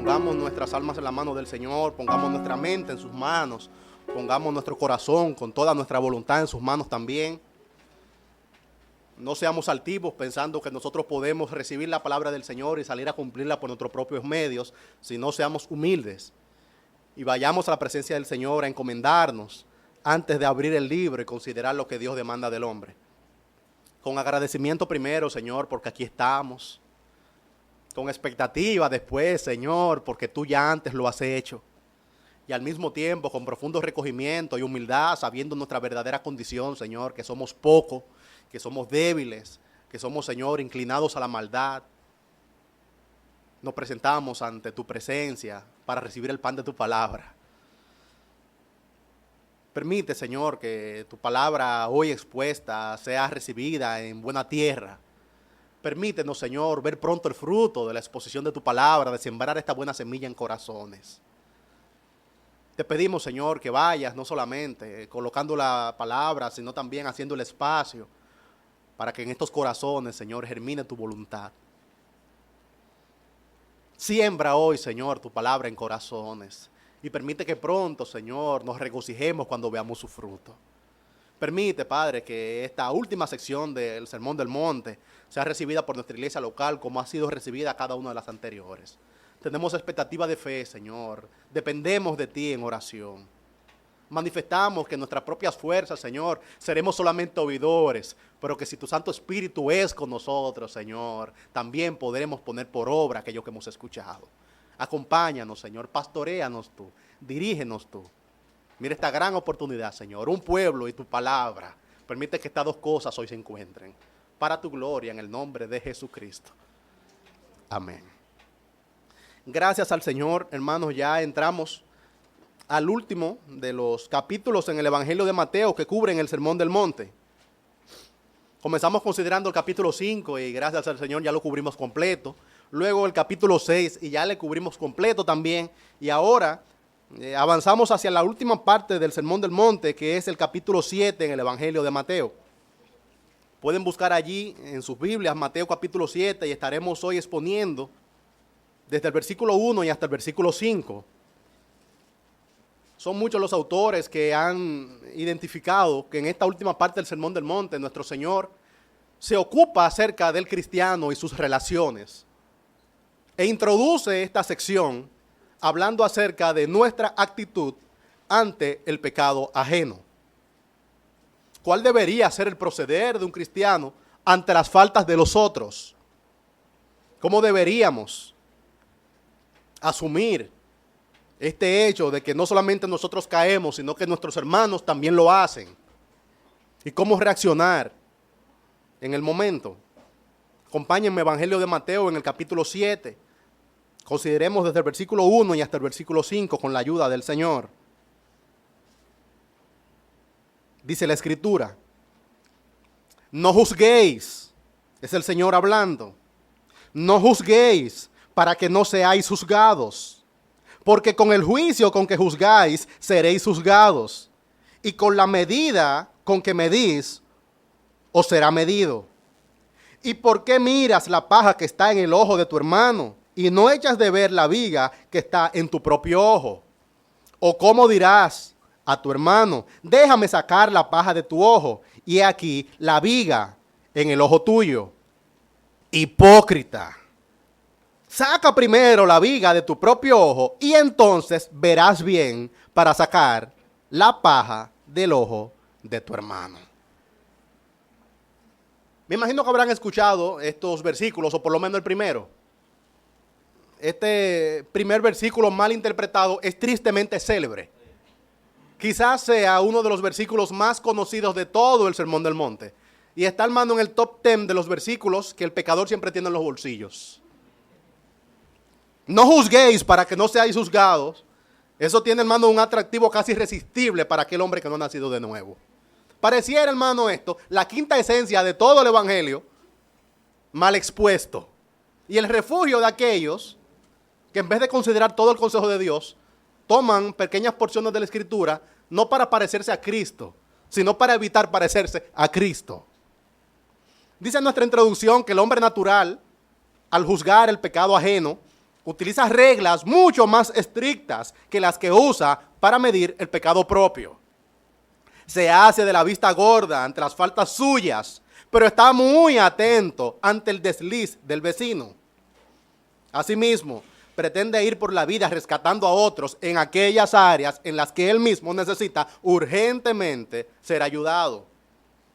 pongamos nuestras almas en la mano del Señor, pongamos nuestra mente en sus manos, pongamos nuestro corazón con toda nuestra voluntad en sus manos también. No seamos altivos pensando que nosotros podemos recibir la palabra del Señor y salir a cumplirla por nuestros propios medios, sino seamos humildes y vayamos a la presencia del Señor a encomendarnos antes de abrir el libro y considerar lo que Dios demanda del hombre. Con agradecimiento primero, Señor, porque aquí estamos. Con expectativa después, Señor, porque tú ya antes lo has hecho. Y al mismo tiempo, con profundo recogimiento y humildad, sabiendo nuestra verdadera condición, Señor, que somos pocos, que somos débiles, que somos, Señor, inclinados a la maldad. Nos presentamos ante tu presencia para recibir el pan de tu palabra. Permite, Señor, que tu palabra hoy expuesta sea recibida en buena tierra. Permítenos, Señor, ver pronto el fruto de la exposición de tu palabra, de sembrar esta buena semilla en corazones. Te pedimos, Señor, que vayas no solamente colocando la palabra, sino también haciendo el espacio para que en estos corazones, Señor, germine tu voluntad. Siembra hoy, Señor, tu palabra en corazones y permite que pronto, Señor, nos regocijemos cuando veamos su fruto. Permite, Padre, que esta última sección del Sermón del Monte sea recibida por nuestra iglesia local como ha sido recibida cada una de las anteriores. Tenemos expectativa de fe, Señor. Dependemos de ti en oración. Manifestamos que nuestras propias fuerzas, Señor, seremos solamente oidores, pero que si tu Santo Espíritu es con nosotros, Señor, también podremos poner por obra aquello que hemos escuchado. Acompáñanos, Señor, pastoréanos tú, dirígenos tú. Mira esta gran oportunidad, Señor, un pueblo y tu palabra. Permite que estas dos cosas hoy se encuentren. Para tu gloria, en el nombre de Jesucristo. Amén. Gracias al Señor, hermanos, ya entramos al último de los capítulos en el Evangelio de Mateo que cubren el Sermón del Monte. Comenzamos considerando el capítulo 5 y gracias al Señor ya lo cubrimos completo. Luego el capítulo 6 y ya le cubrimos completo también. Y ahora avanzamos hacia la última parte del Sermón del Monte, que es el capítulo 7 en el Evangelio de Mateo. Pueden buscar allí en sus Biblias Mateo capítulo 7 y estaremos hoy exponiendo desde el versículo 1 y hasta el versículo 5. Son muchos los autores que han identificado que en esta última parte del Sermón del Monte nuestro Señor se ocupa acerca del cristiano y sus relaciones e introduce esta sección hablando acerca de nuestra actitud ante el pecado ajeno. ¿Cuál debería ser el proceder de un cristiano ante las faltas de los otros? ¿Cómo deberíamos asumir este hecho de que no solamente nosotros caemos, sino que nuestros hermanos también lo hacen? ¿Y cómo reaccionar en el momento? Acompáñenme, Evangelio de Mateo en el capítulo 7. Consideremos desde el versículo 1 y hasta el versículo 5 con la ayuda del Señor. Dice la Escritura: no juzguéis, es el Señor hablando, no juzguéis para que no seáis juzgados, porque con el juicio con que juzgáis seréis juzgados, y con la medida con que medís os será medido. ¿Y por qué miras la paja que está en el ojo de tu hermano y no echas de ver la viga que está en tu propio ojo? ¿O cómo dirás a tu hermano: déjame sacar la paja de tu ojo, y he aquí la viga en el ojo tuyo? Hipócrita, saca primero la viga de tu propio ojo y entonces verás bien para sacar la paja del ojo de tu hermano. Me imagino que habrán escuchado estos versículos, o por lo menos el primero. Este primer versículo mal interpretado es tristemente célebre. Quizás sea uno de los versículos más conocidos de todo el Sermón del Monte. Y está, hermano, en el top 10 de los versículos que el pecador siempre tiene en los bolsillos. No juzguéis para que no seáis juzgados. Eso tiene, hermano, un atractivo casi irresistible para aquel hombre que no ha nacido de nuevo. Pareciera, hermano, esto la quinta esencia de todo el Evangelio mal expuesto. Y el refugio de aquellos que en vez de considerar todo el consejo de Dios, toman pequeñas porciones de la Escritura no para parecerse a Cristo, sino para evitar parecerse a Cristo. Dice en nuestra introducción que el hombre natural, al juzgar el pecado ajeno, utiliza reglas mucho más estrictas que las que usa para medir el pecado propio. Se hace de la vista gorda ante las faltas suyas, pero está muy atento ante el desliz del vecino. Asimismo, pretende ir por la vida rescatando a otros en aquellas áreas en las que él mismo necesita urgentemente ser ayudado.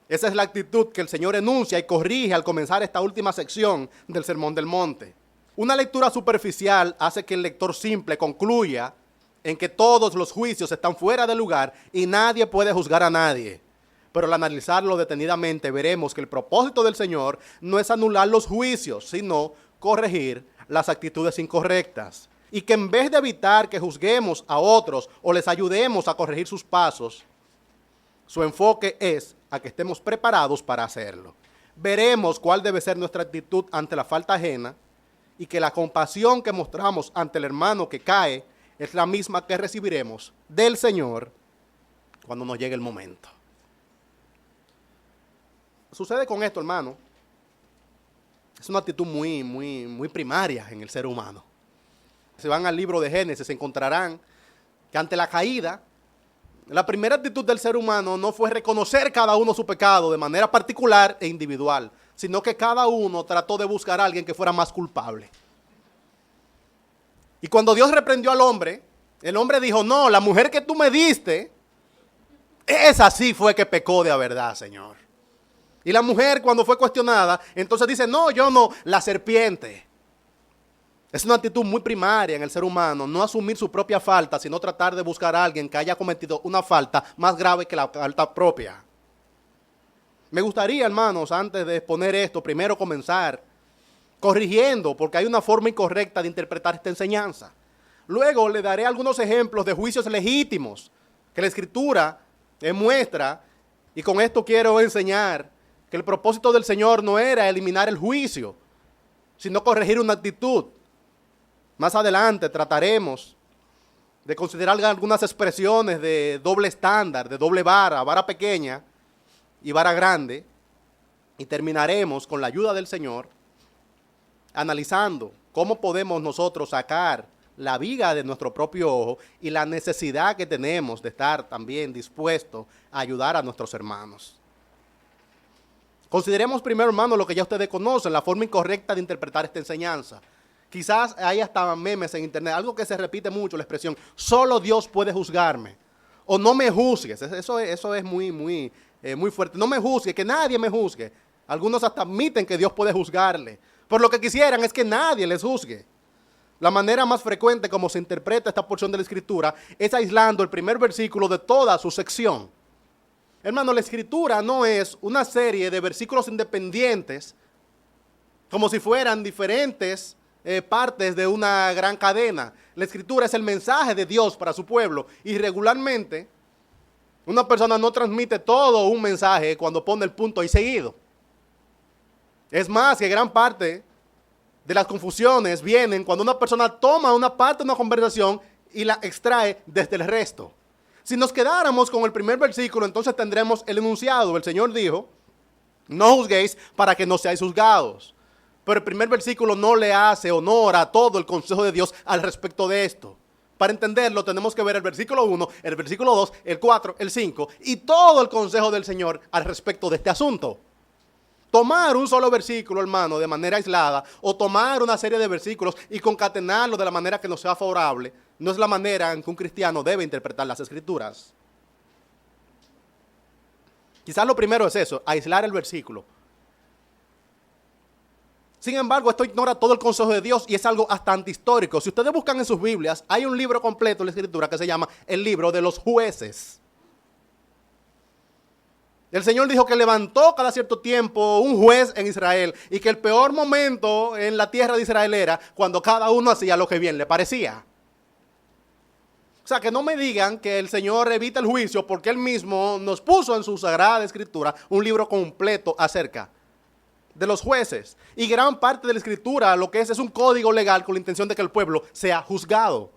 Esa es la actitud que el Señor enuncia y corrige al comenzar esta última sección del Sermón del Monte. Una lectura superficial hace que el lector simple concluya en que todos los juicios están fuera de lugar y nadie puede juzgar a nadie. Pero al analizarlo detenidamente veremos que el propósito del Señor no es anular los juicios, sino corregir las actitudes incorrectas. Y que en vez de evitar que juzguemos a otros o les ayudemos a corregir sus pasos, su enfoque es a que estemos preparados para hacerlo. Veremos cuál debe ser nuestra actitud ante la falta ajena y que la compasión que mostramos ante el hermano que cae es la misma que recibiremos del Señor cuando nos llegue el momento. Sucede con esto, hermano. Es una actitud muy primaria en el ser humano. Si van al libro de Génesis, encontrarán que ante la caída, la primera actitud del ser humano no fue reconocer cada uno su pecado de manera particular e individual, sino que cada uno trató de buscar a alguien que fuera más culpable. Y cuando Dios reprendió al hombre, el hombre dijo, no, la mujer que tú me diste, esa sí fue que pecó de verdad, Señor. Y la mujer, cuando fue cuestionada, entonces dice, no, yo no, la serpiente. Es una actitud muy primaria en el ser humano, no asumir su propia falta, sino tratar de buscar a alguien que haya cometido una falta más grave que la falta propia. Me gustaría, hermanos, antes de exponer esto, primero comenzar corrigiendo, porque hay una forma incorrecta de interpretar esta enseñanza. Luego le daré algunos ejemplos de juicios legítimos que la Escritura muestra, y con esto quiero enseñar que el propósito del Señor no era eliminar el juicio, sino corregir una actitud. Más adelante trataremos de considerar algunas expresiones de doble estándar, de doble vara, vara pequeña y vara grande, y terminaremos con la ayuda del Señor analizando cómo podemos nosotros sacar la viga de nuestro propio ojo y la necesidad que tenemos de estar también dispuestos a ayudar a nuestros hermanos. Consideremos primero, hermano, lo que ya ustedes conocen, la forma incorrecta de interpretar esta enseñanza. Quizás hay hasta memes en internet, algo que se repite mucho, la expresión, solo Dios puede juzgarme, o no me juzgues, eso es muy fuerte, no me juzgue, que nadie me juzgue. Algunos hasta admiten que Dios puede juzgarle, por lo que quisieran es que nadie les juzgue. La manera más frecuente como se interpreta esta porción de la Escritura es aislando el primer versículo de toda su sección. Hermano, la Escritura no es una serie de versículos independientes, como si fueran diferentes partes de una gran cadena. La Escritura es el mensaje de Dios para su pueblo, y regularmente una persona no transmite todo un mensaje cuando pone el punto ahí seguido. Es más, que gran parte de las confusiones vienen cuando una persona toma una parte de una conversación y la extrae desde el resto. Si nos quedáramos con el primer versículo, entonces tendremos el enunciado. El Señor dijo, no juzguéis para que no seáis juzgados. Pero el primer versículo no le hace honor a todo el consejo de Dios al respecto de esto. Para entenderlo tenemos que ver el versículo 1, el versículo 2, el 4, el 5 y todo el consejo del Señor al respecto de este asunto. Tomar un solo versículo, hermano, de manera aislada, o tomar una serie de versículos y concatenarlo de la manera que nos sea favorable, no es la manera en que un cristiano debe interpretar las Escrituras. Quizás lo primero es eso, aislar el versículo. Sin embargo, esto ignora todo el consejo de Dios y es algo bastante histórico. Si ustedes buscan en sus Biblias, hay un libro completo en la Escritura que se llama el libro de los jueces. El Señor dijo que levantó cada cierto tiempo un juez en Israel y que el peor momento en la tierra de Israel era cuando cada uno hacía lo que bien le parecía. O sea, que no me digan que el Señor evita el juicio porque Él mismo nos puso en su Sagrada Escritura un libro completo acerca de los jueces. Y gran parte de la Escritura lo que es un código legal con la intención de que el pueblo sea juzgado.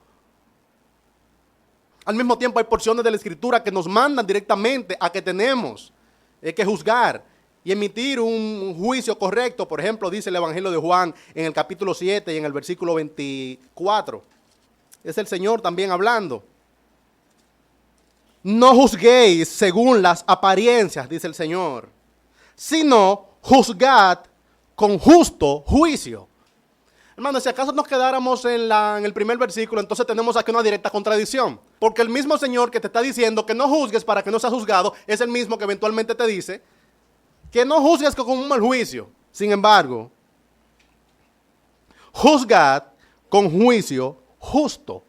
Al mismo tiempo hay porciones de la Escritura que nos mandan directamente a que tenemos que juzgar. y emitir un juicio correcto. Por ejemplo, dice el Evangelio de Juan en el capítulo 7 y en el versículo 24. Es el Señor también hablando. No juzguéis según las apariencias, dice el Señor, sino juzgad con justo juicio. Hermano, si acaso nos quedáramos en el primer versículo, entonces tenemos aquí una directa contradicción. Porque el mismo Señor que te está diciendo que no juzgues para que no seas juzgado, es el mismo que eventualmente te dice que no juzgues con un mal juicio. Sin embargo, juzgad con juicio justo.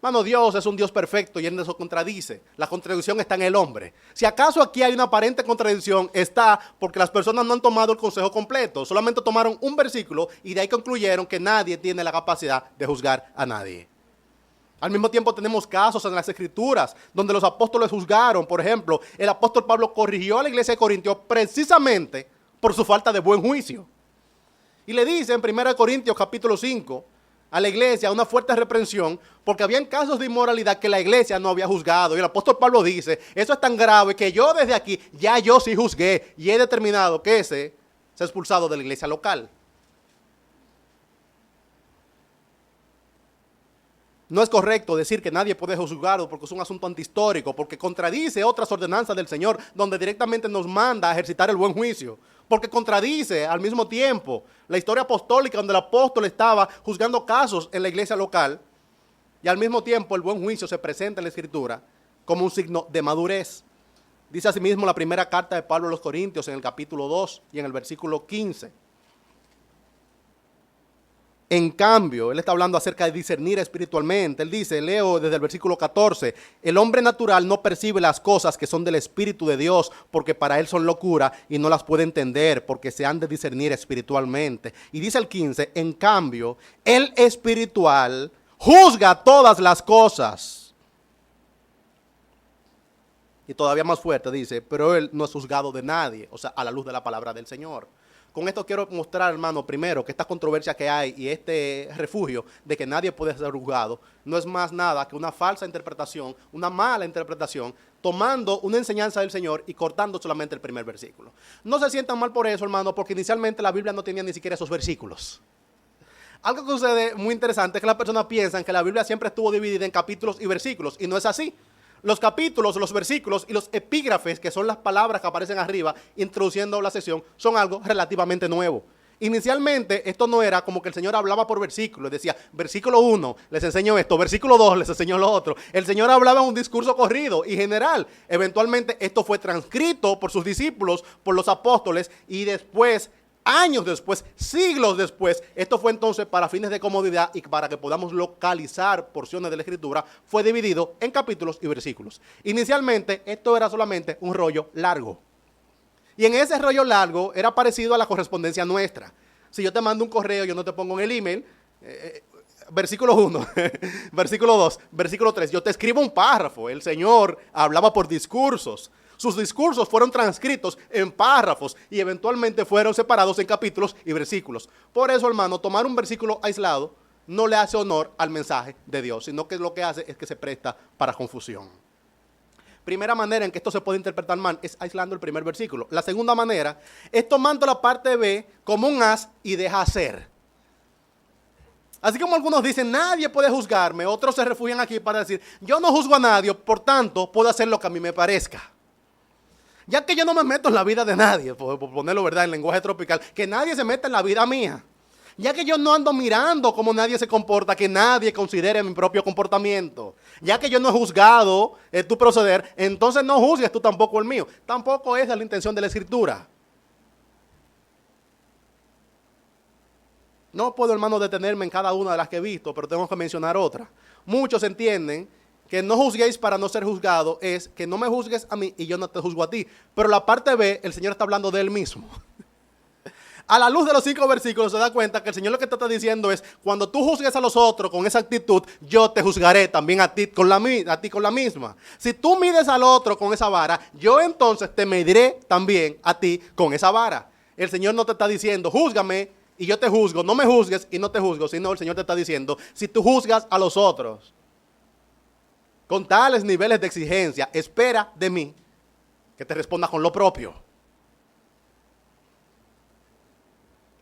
Hermano, Dios es un Dios perfecto y Él no se contradice. La contradicción está en el hombre. Si acaso aquí hay una aparente contradicción, está porque las personas no han tomado el consejo completo. Solamente tomaron un versículo y de ahí concluyeron que nadie tiene la capacidad de juzgar a nadie. Al mismo tiempo tenemos casos en las Escrituras donde los apóstoles juzgaron. Por ejemplo, el apóstol Pablo corrigió a la iglesia de Corintios precisamente por su falta de buen juicio. Y le dice en 1 Corintios capítulo 5 a la iglesia una fuerte reprensión porque habían casos de inmoralidad que la iglesia no había juzgado. Y el apóstol Pablo dice, eso es tan grave que yo desde aquí ya yo sí juzgué y he determinado que ese se ha expulsado de la iglesia local. No es correcto decir que nadie puede juzgarlo porque es un asunto antihistórico, porque contradice otras ordenanzas del Señor donde directamente nos manda a ejercitar el buen juicio, porque contradice al mismo tiempo la historia apostólica donde el apóstol estaba juzgando casos en la iglesia local y al mismo tiempo el buen juicio se presenta en la Escritura como un signo de madurez. Dice asimismo la primera carta de Pablo a los Corintios en el capítulo 2 y en el versículo 15. En cambio, él está hablando acerca de discernir espiritualmente. Él dice, leo desde el versículo 14, el hombre natural no percibe las cosas que son del Espíritu de Dios, porque para él son locura y no las puede entender, porque se han de discernir espiritualmente. Y dice el 15, en cambio, el espiritual juzga todas las cosas. Y todavía más fuerte dice, pero él no es juzgado de nadie, o sea, a la luz de la palabra del Señor. Con esto quiero mostrar, hermano, primero, que esta controversia que hay y este refugio de que nadie puede ser juzgado no es más nada que una falsa interpretación, una mala interpretación, tomando una enseñanza del Señor y cortando solamente el primer versículo. No se sientan mal por eso, hermano, porque inicialmente la Biblia no tenía ni siquiera esos versículos. Algo que sucede muy interesante es que las personas piensan que la Biblia siempre estuvo dividida en capítulos y versículos, y no es así. Los capítulos, los versículos y los epígrafes, que son las palabras que aparecen arriba introduciendo la sección, son algo relativamente nuevo. Inicialmente esto no era como que el Señor hablaba por versículos, decía, versículo 1, les enseño esto, versículo 2, les enseño lo otro. El Señor hablaba en un discurso corrido y general. Eventualmente esto fue transcrito por sus discípulos, por los apóstoles, y después, años después, siglos después, esto fue entonces para fines de comodidad y para que podamos localizar porciones de la Escritura, fue dividido en capítulos y versículos. Inicialmente esto era solamente un rollo largo. Y en ese rollo largo era parecido a la correspondencia nuestra. Si yo te mando un correo, yo no te pongo en el email, versículo 1, versículo 2, versículo 3, yo te escribo un párrafo. El Señor hablaba por discursos. Sus discursos fueron transcritos en párrafos y eventualmente fueron separados en capítulos y versículos. Por eso, hermano, tomar un versículo aislado no le hace honor al mensaje de Dios, sino que lo que hace es que se presta para confusión. Primera manera en que esto se puede interpretar mal es aislando el primer versículo. La segunda manera es tomando la parte B como un haz y deja hacer. Así como algunos dicen, nadie puede juzgarme, otros se refugian aquí para decir, yo no juzgo a nadie, por tanto, puedo hacer lo que a mí me parezca. Ya que yo no me meto en la vida de nadie, por ponerlo verdad en lenguaje tropical, que nadie se meta en la vida mía. Ya que yo no ando mirando cómo nadie se comporta, que nadie considere mi propio comportamiento. Ya que yo no he juzgado tu proceder, entonces no juzgues tú tampoco el mío. Tampoco esa es la intención de la Escritura. No puedo, hermano, detenerme en cada una de las que he visto, pero tengo que mencionar otra. Muchos entienden que no juzguéis para no ser juzgado es que no me juzgues a mí y yo no te juzgo a ti. Pero la parte B, el Señor está hablando de Él mismo. A la luz de los 5 versículos se da cuenta que el Señor lo que te está diciendo es, cuando tú juzgues a los otros con esa actitud, yo te juzgaré también a ti con la misma. Si tú mides al otro con esa vara, yo entonces te mediré también a ti con esa vara. El Señor no te está diciendo, júzgame y yo te juzgo, no me juzgues y no te juzgo, sino el Señor te está diciendo, si tú juzgas a los otros con tales niveles de exigencia, espera de mí que te responda con lo propio.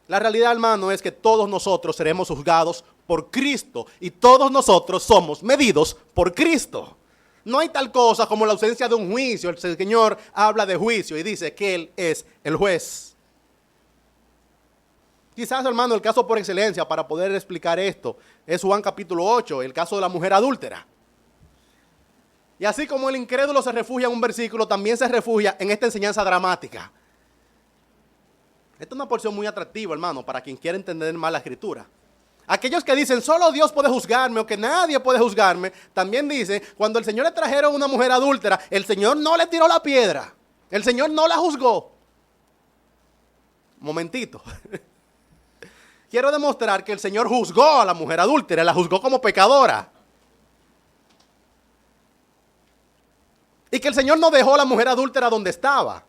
La realidad, hermano, es que todos nosotros seremos juzgados por Cristo y todos nosotros somos medidos por Cristo. No hay tal cosa como la ausencia de un juicio. El Señor habla de juicio y dice que Él es el juez. Quizás, hermano, el caso por excelencia para poder explicar esto es Juan capítulo 8, el caso de la mujer adúltera. Y así como el incrédulo se refugia en un versículo, también se refugia en esta enseñanza dramática. Esta es una porción muy atractiva, hermano, para quien quiera entender más la Escritura. Aquellos que dicen, solo Dios puede juzgarme o que nadie puede juzgarme, también dicen, cuando el Señor le trajeron una mujer adúltera, el Señor no le tiró la piedra. El Señor no la juzgó. Momentito. Quiero demostrar que el Señor juzgó a la mujer adúltera, la juzgó como pecadora. Y que el Señor no dejó a la mujer adúltera donde estaba.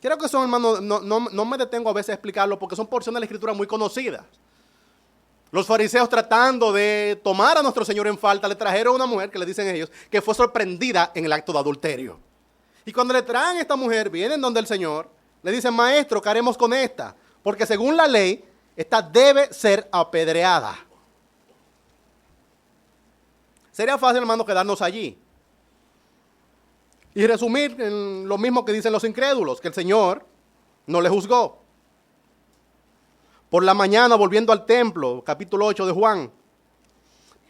Creo que son, hermano, no me detengo a veces a explicarlo porque son porciones de la Escritura muy conocidas. Los fariseos, tratando de tomar a nuestro Señor en falta, le trajeron a una mujer, que le dicen ellos, que fue sorprendida en el acto de adulterio. Y cuando le traen a esta mujer, vienen donde el Señor, le dicen, maestro, ¿qué haremos con esta? Porque según la ley, esta debe ser apedreada. Sería fácil, hermano, quedarnos allí y resumir en lo mismo que dicen los incrédulos, que el Señor no le juzgó. Por la mañana, volviendo al templo, capítulo 8 de Juan,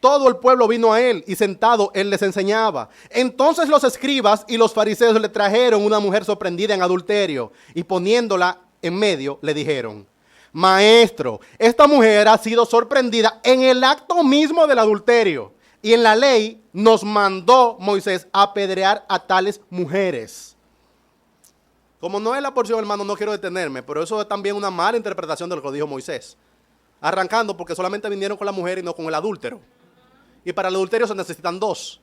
todo el pueblo vino a él y sentado él les enseñaba. Entonces los escribas y los fariseos le trajeron una mujer sorprendida en adulterio y poniéndola en medio le dijeron, maestro, esta mujer ha sido sorprendida en el acto mismo del adulterio. Y en la ley nos mandó Moisés a apedrear a tales mujeres. Como no es la porción, hermano, no quiero detenerme, pero eso es también una mala interpretación de lo que dijo Moisés. Arrancando porque solamente vinieron con la mujer y no con el adúltero. Y para el adulterio se necesitan dos.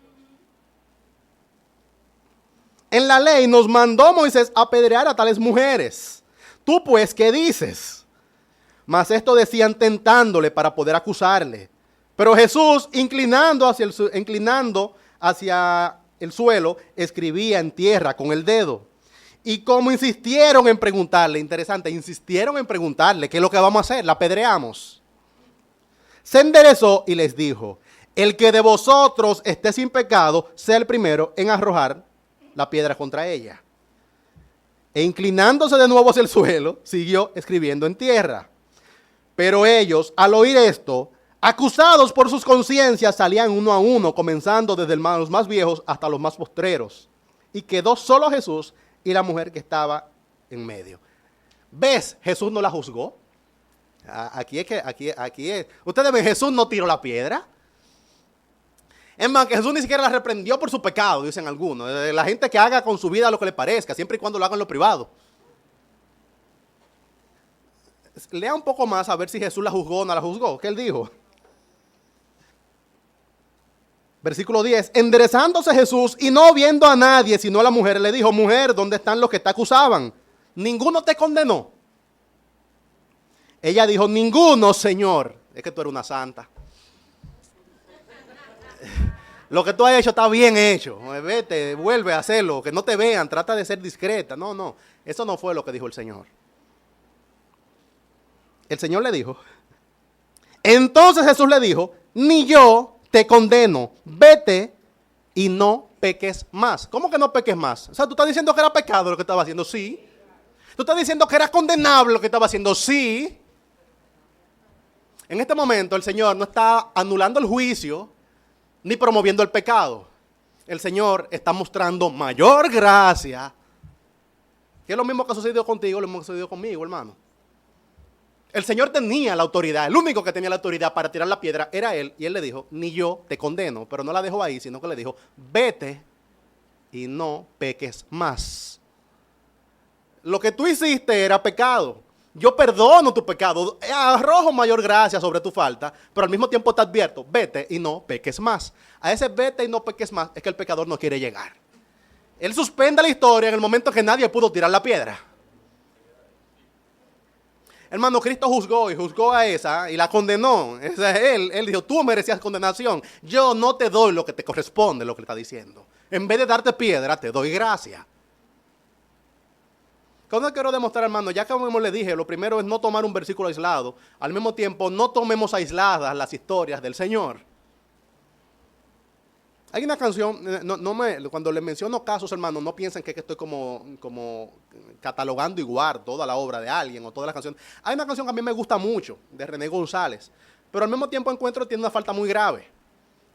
En la ley nos mandó Moisés a apedrear a tales mujeres. Tú pues, ¿qué dices? Mas esto decían tentándole para poder acusarle. Pero Jesús, inclinando hacia el suelo, escribía en tierra con el dedo. Y como insistieron en preguntarle, interesante, insistieron en preguntarle, ¿qué es lo que vamos a hacer? La apedreamos. Se enderezó y les dijo, el que de vosotros esté sin pecado, sea el primero en arrojar la piedra contra ella. E inclinándose de nuevo hacia el suelo, siguió escribiendo en tierra. Pero ellos, al oír esto, acusados por sus conciencias, salían uno a uno, comenzando desde los más viejos hasta los más postreros. Y quedó solo Jesús y la mujer que estaba en medio. ¿Ves? Jesús no la juzgó. Aquí es. Ustedes ven, Jesús no tiró la piedra. Es más, que Jesús ni siquiera la reprendió por su pecado, dicen algunos. La gente que haga con su vida lo que le parezca, siempre y cuando lo haga en lo privado. Lea un poco más a ver si Jesús la juzgó o no la juzgó. ¿Qué él dijo? Versículo 10, enderezándose Jesús y no viendo a nadie sino a la mujer, le dijo, mujer, ¿dónde están los que te acusaban? ¿Ninguno te condenó? Ella dijo, ninguno, Señor. Es que tú eres una santa. Lo que tú has hecho está bien hecho. Vete, vuelve a hacerlo, que no te vean, trata de ser discreta. No, eso no fue lo que dijo el Señor. El Señor le dijo, entonces Jesús le dijo, ni yo te condeno, vete y no peques más. ¿Cómo que no peques más? O sea, tú estás diciendo que era pecado lo que estaba haciendo, sí. Tú estás diciendo que era condenable lo que estaba haciendo, sí. En este momento el Señor no está anulando el juicio ni promoviendo el pecado. El Señor está mostrando mayor gracia. Que es lo mismo que ha sucedido contigo, lo mismo que ha sucedido conmigo, hermano. El Señor tenía la autoridad, el único que tenía la autoridad para tirar la piedra era Él. Y Él le dijo, ni yo te condeno, pero no la dejó ahí, sino que le dijo, vete y no peques más. Lo que tú hiciste era pecado. Yo perdono tu pecado, arrojo mayor gracia sobre tu falta, pero al mismo tiempo te advierto, vete y no peques más. A ese vete y no peques más es que el pecador no quiere llegar. Él suspende la historia en el momento que nadie pudo tirar la piedra. Hermano, Cristo juzgó y juzgó a esa y la condenó. Él dijo, tú merecías condenación. Yo no te doy lo que te corresponde, lo que le está diciendo. En vez de darte piedra, te doy gracia. Cuando quiero demostrar, hermano, ya que como les dije, lo primero es no tomar un versículo aislado. Al mismo tiempo, no tomemos aisladas las historias del Señor. Hay una canción, cuando les menciono casos, hermano, no piensen que estoy como catalogando igual toda la obra de alguien o todas las canciones. Hay una canción que a mí me gusta mucho, de René González, pero al mismo tiempo encuentro que tiene una falta muy grave.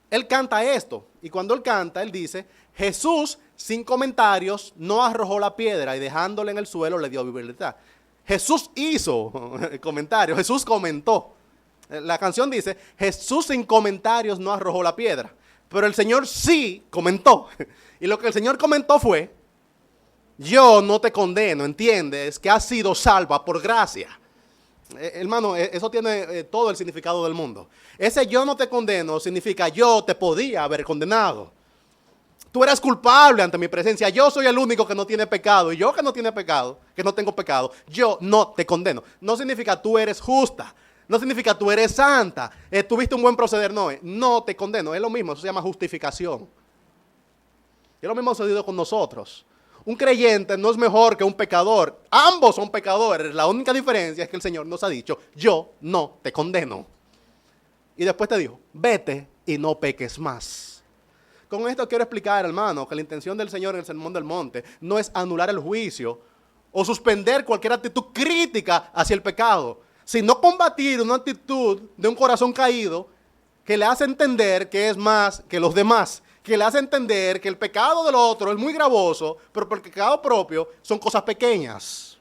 Él canta esto, y cuando él canta, él dice, Jesús, sin comentarios, no arrojó la piedra y dejándole en el suelo le dio libertad. Jesús hizo comentarios, Jesús comentó. La canción dice, Jesús sin comentarios no arrojó la piedra, pero el Señor sí comentó. Y lo que el Señor comentó fue, yo no te condeno, ¿entiendes? Que has sido salva por gracia. Hermano, eso tiene todo el significado del mundo. Ese yo no te condeno significa yo te podía haber condenado. Tú eres culpable ante mi presencia. Yo soy el único que no tiene pecado. Y yo que no tiene pecado, que no tengo pecado, yo no te condeno. No significa tú eres justa. No significa tú eres santa. Tuviste un buen proceder. No te condeno. Es lo mismo. Eso se llama justificación. Es lo mismo sucedido con nosotros. Un creyente no es mejor que un pecador. Ambos son pecadores. La única diferencia es que el Señor nos ha dicho, yo no te condeno. Y después te dijo, vete y no peques más. Con esto quiero explicar, hermano, que la intención del Señor en el Sermón del Monte no es anular el juicio o suspender cualquier actitud crítica hacia el pecado, sino combatir una actitud de un corazón caído que le hace entender que es más que los demás, que le hace entender que el pecado del otro es muy gravoso, pero el pecado propio son cosas pequeñas.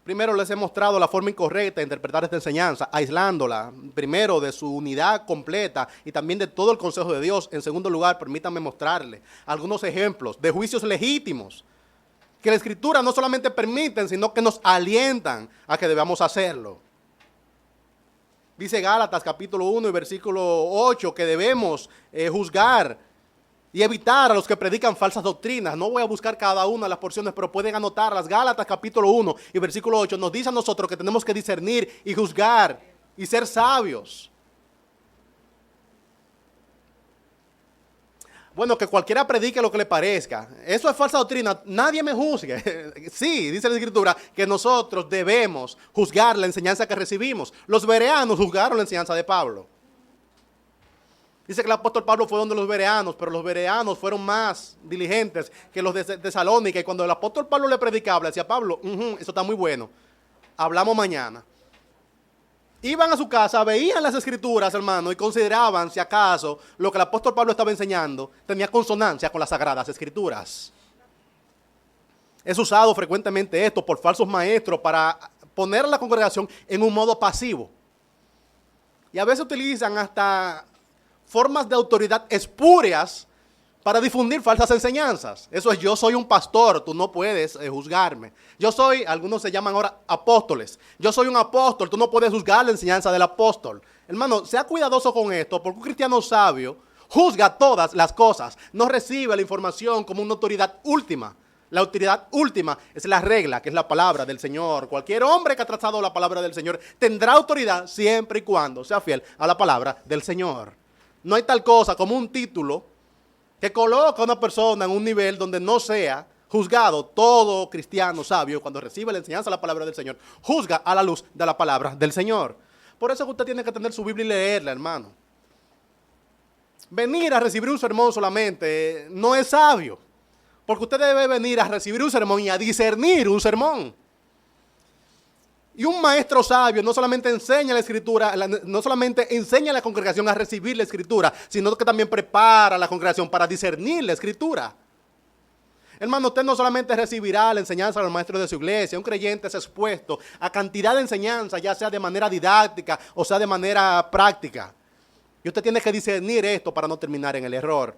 Primero les he mostrado la forma incorrecta de interpretar esta enseñanza, aislándola, primero de su unidad completa y también de todo el consejo de Dios. En segundo lugar, permítanme mostrarles algunos ejemplos de juicios legítimos que la Escritura no solamente permiten, sino que nos alientan a que debamos hacerlo. Dice Gálatas capítulo 1 y versículo 8 que debemos juzgar y evitar a los que predican falsas doctrinas. No voy a buscar cada una de las porciones, pero pueden anotarlas. Gálatas capítulo 1 y versículo 8 nos dice a nosotros que tenemos que discernir y juzgar y ser sabios. Bueno, que cualquiera predique lo que le parezca. Eso es falsa doctrina. Nadie me juzgue. Sí, dice la Escritura que nosotros debemos juzgar la enseñanza que recibimos. Los bereanos juzgaron la enseñanza de Pablo. Dice que el apóstol Pablo fue donde los bereanos, pero los bereanos fueron más diligentes que los de Tesalónica. Y cuando el apóstol Pablo le predicaba, le decía, Pablo, eso está muy bueno. Hablamos mañana. Iban a su casa, veían las Escrituras, hermano, y consideraban si acaso lo que el apóstol Pablo estaba enseñando tenía consonancia con las Sagradas Escrituras. Es usado frecuentemente esto por falsos maestros para poner a la congregación en un modo pasivo. Y a veces utilizan hasta formas de autoridad espurias para difundir falsas enseñanzas. Eso es, yo soy un pastor, tú no puedes juzgarme. Yo soy, algunos se llaman ahora apóstoles. Yo soy un apóstol, tú no puedes juzgar la enseñanza del apóstol. Hermano, sea cuidadoso con esto, porque un cristiano sabio juzga todas las cosas. No recibe la información como una autoridad última. La autoridad última es la regla, que es la palabra del Señor. Cualquier hombre que ha trazado la palabra del Señor tendrá autoridad siempre y cuando sea fiel a la palabra del Señor. No hay tal cosa como un título que coloca a una persona en un nivel donde no sea juzgado. Todo cristiano sabio, cuando recibe la enseñanza de la palabra del Señor, juzga a la luz de la palabra del Señor. Por eso usted tiene que tener su Biblia y leerla, hermano. Venir a recibir un sermón solamente no es sabio, porque usted debe venir a recibir un sermón y a discernir un sermón. Y un maestro sabio no solamente enseña la Escritura, no solamente enseña a la congregación a recibir la Escritura, sino que también prepara a la congregación para discernir la Escritura. Hermano, usted no solamente recibirá la enseñanza de los maestros de su iglesia, un creyente es expuesto a cantidad de enseñanza, ya sea de manera didáctica o sea de manera práctica. Y usted tiene que discernir esto para no terminar en el error.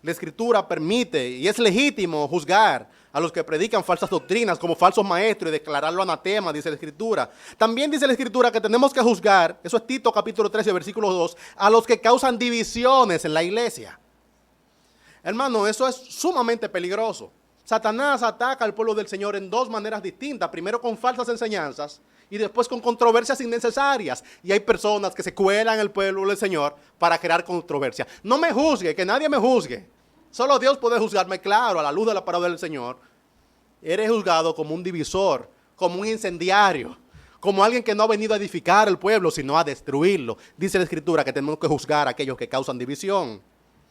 La Escritura permite y es legítimo juzgar a los que predican falsas doctrinas como falsos maestros y declararlo anatema, dice la Escritura. También dice la Escritura que tenemos que juzgar, eso es Tito capítulo 13, versículo 2, a los que causan divisiones en la iglesia. Hermano, eso es sumamente peligroso. Satanás ataca al pueblo del Señor en dos maneras distintas. Primero con falsas enseñanzas y después con controversias innecesarias. Y hay personas que se cuelan en el pueblo del Señor para crear controversia. No me juzgue, que nadie me juzgue. Solo Dios puede juzgarme, claro, a la luz de la palabra del Señor. Eres juzgado como un divisor, como un incendiario, como alguien que no ha venido a edificar el pueblo, sino a destruirlo. Dice la Escritura que tenemos que juzgar a aquellos que causan división.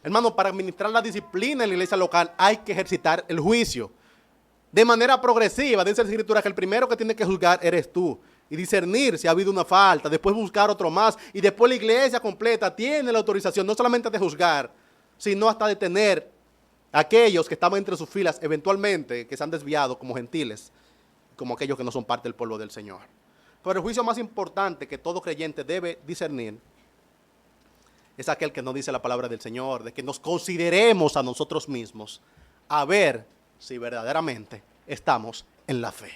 Hermano, para administrar la disciplina en la iglesia local hay que ejercitar el juicio. De manera progresiva, dice la Escritura que el primero que tiene que juzgar eres tú. Y discernir si ha habido una falta, después buscar otro más. Y después la iglesia completa tiene la autorización no solamente de juzgar, sino hasta de tener a aquellos que estaban entre sus filas eventualmente, que se han desviado como gentiles, como aquellos que no son parte del pueblo del Señor. Pero el juicio más importante que todo creyente debe discernir es aquel que no dice la palabra del Señor, de que nos consideremos a nosotros mismos, a ver si verdaderamente estamos en la fe.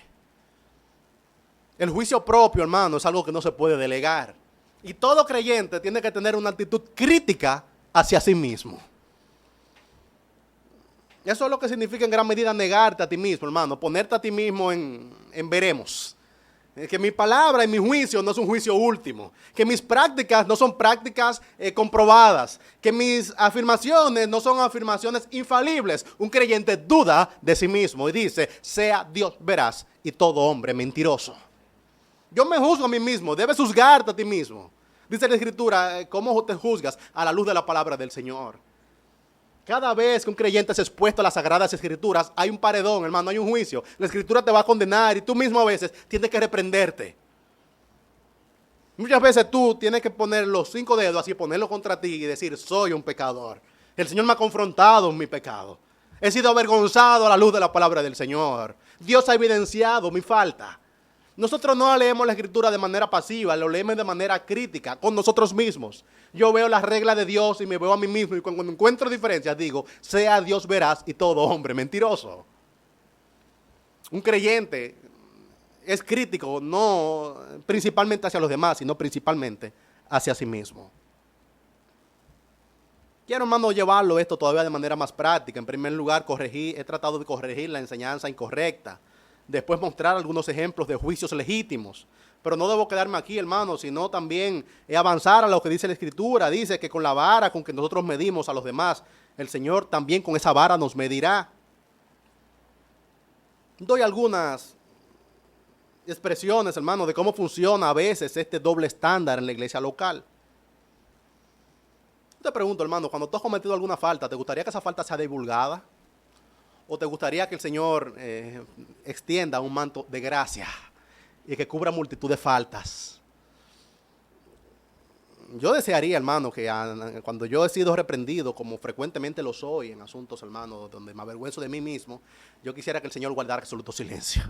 El juicio propio, hermano, es algo que no se puede delegar. Y todo creyente tiene que tener una actitud crítica hacia sí mismo. Eso es lo que significa en gran medida negarte a ti mismo, hermano, ponerte a ti mismo en veremos. Que mi palabra y mi juicio no es un juicio último. Que mis prácticas no son prácticas comprobadas. Que mis afirmaciones no son afirmaciones infalibles. Un creyente duda de sí mismo y dice, sea Dios veraz y todo hombre mentiroso. Yo me juzgo a mí mismo, debes juzgarte a ti mismo. Dice la Escritura, ¿cómo te juzgas? A la luz de la palabra del Señor. Cada vez que un creyente es expuesto a las Sagradas Escrituras, hay un paredón, hermano, hay un juicio. La Escritura te va a condenar y tú mismo a veces tienes que reprenderte. Muchas veces tú tienes que poner los 5 dedos así, ponerlo contra ti y decir, soy un pecador. El Señor me ha confrontado en mi pecado. He sido avergonzado a la luz de la palabra del Señor. Dios ha evidenciado mi falta. Nosotros no leemos la Escritura de manera pasiva, lo leemos de manera crítica, con nosotros mismos. Yo veo las reglas de Dios y me veo a mí mismo y cuando encuentro diferencias digo, sea Dios veraz y todo hombre mentiroso. Un creyente es crítico no principalmente hacia los demás, sino principalmente hacia sí mismo. Quiero, hermano, llevarlo esto todavía de manera más práctica. En primer lugar, he tratado de corregir la enseñanza incorrecta. Después mostrar algunos ejemplos de juicios legítimos. Pero no debo quedarme aquí, hermano, sino también avanzar a lo que dice la Escritura. Dice que con la vara con que nosotros medimos a los demás, el Señor también con esa vara nos medirá. Doy algunas expresiones, hermano, de cómo funciona a veces este doble estándar en la iglesia local. Te pregunto, hermano, cuando tú has cometido alguna falta, ¿te gustaría que esa falta sea divulgada? ¿O te gustaría que el Señor extienda un manto de gracia y que cubra multitud de faltas? Yo desearía, hermano, que cuando yo he sido reprendido, como frecuentemente lo soy en asuntos, hermano, donde me avergüenzo de mí mismo, yo quisiera que el Señor guardara absoluto silencio.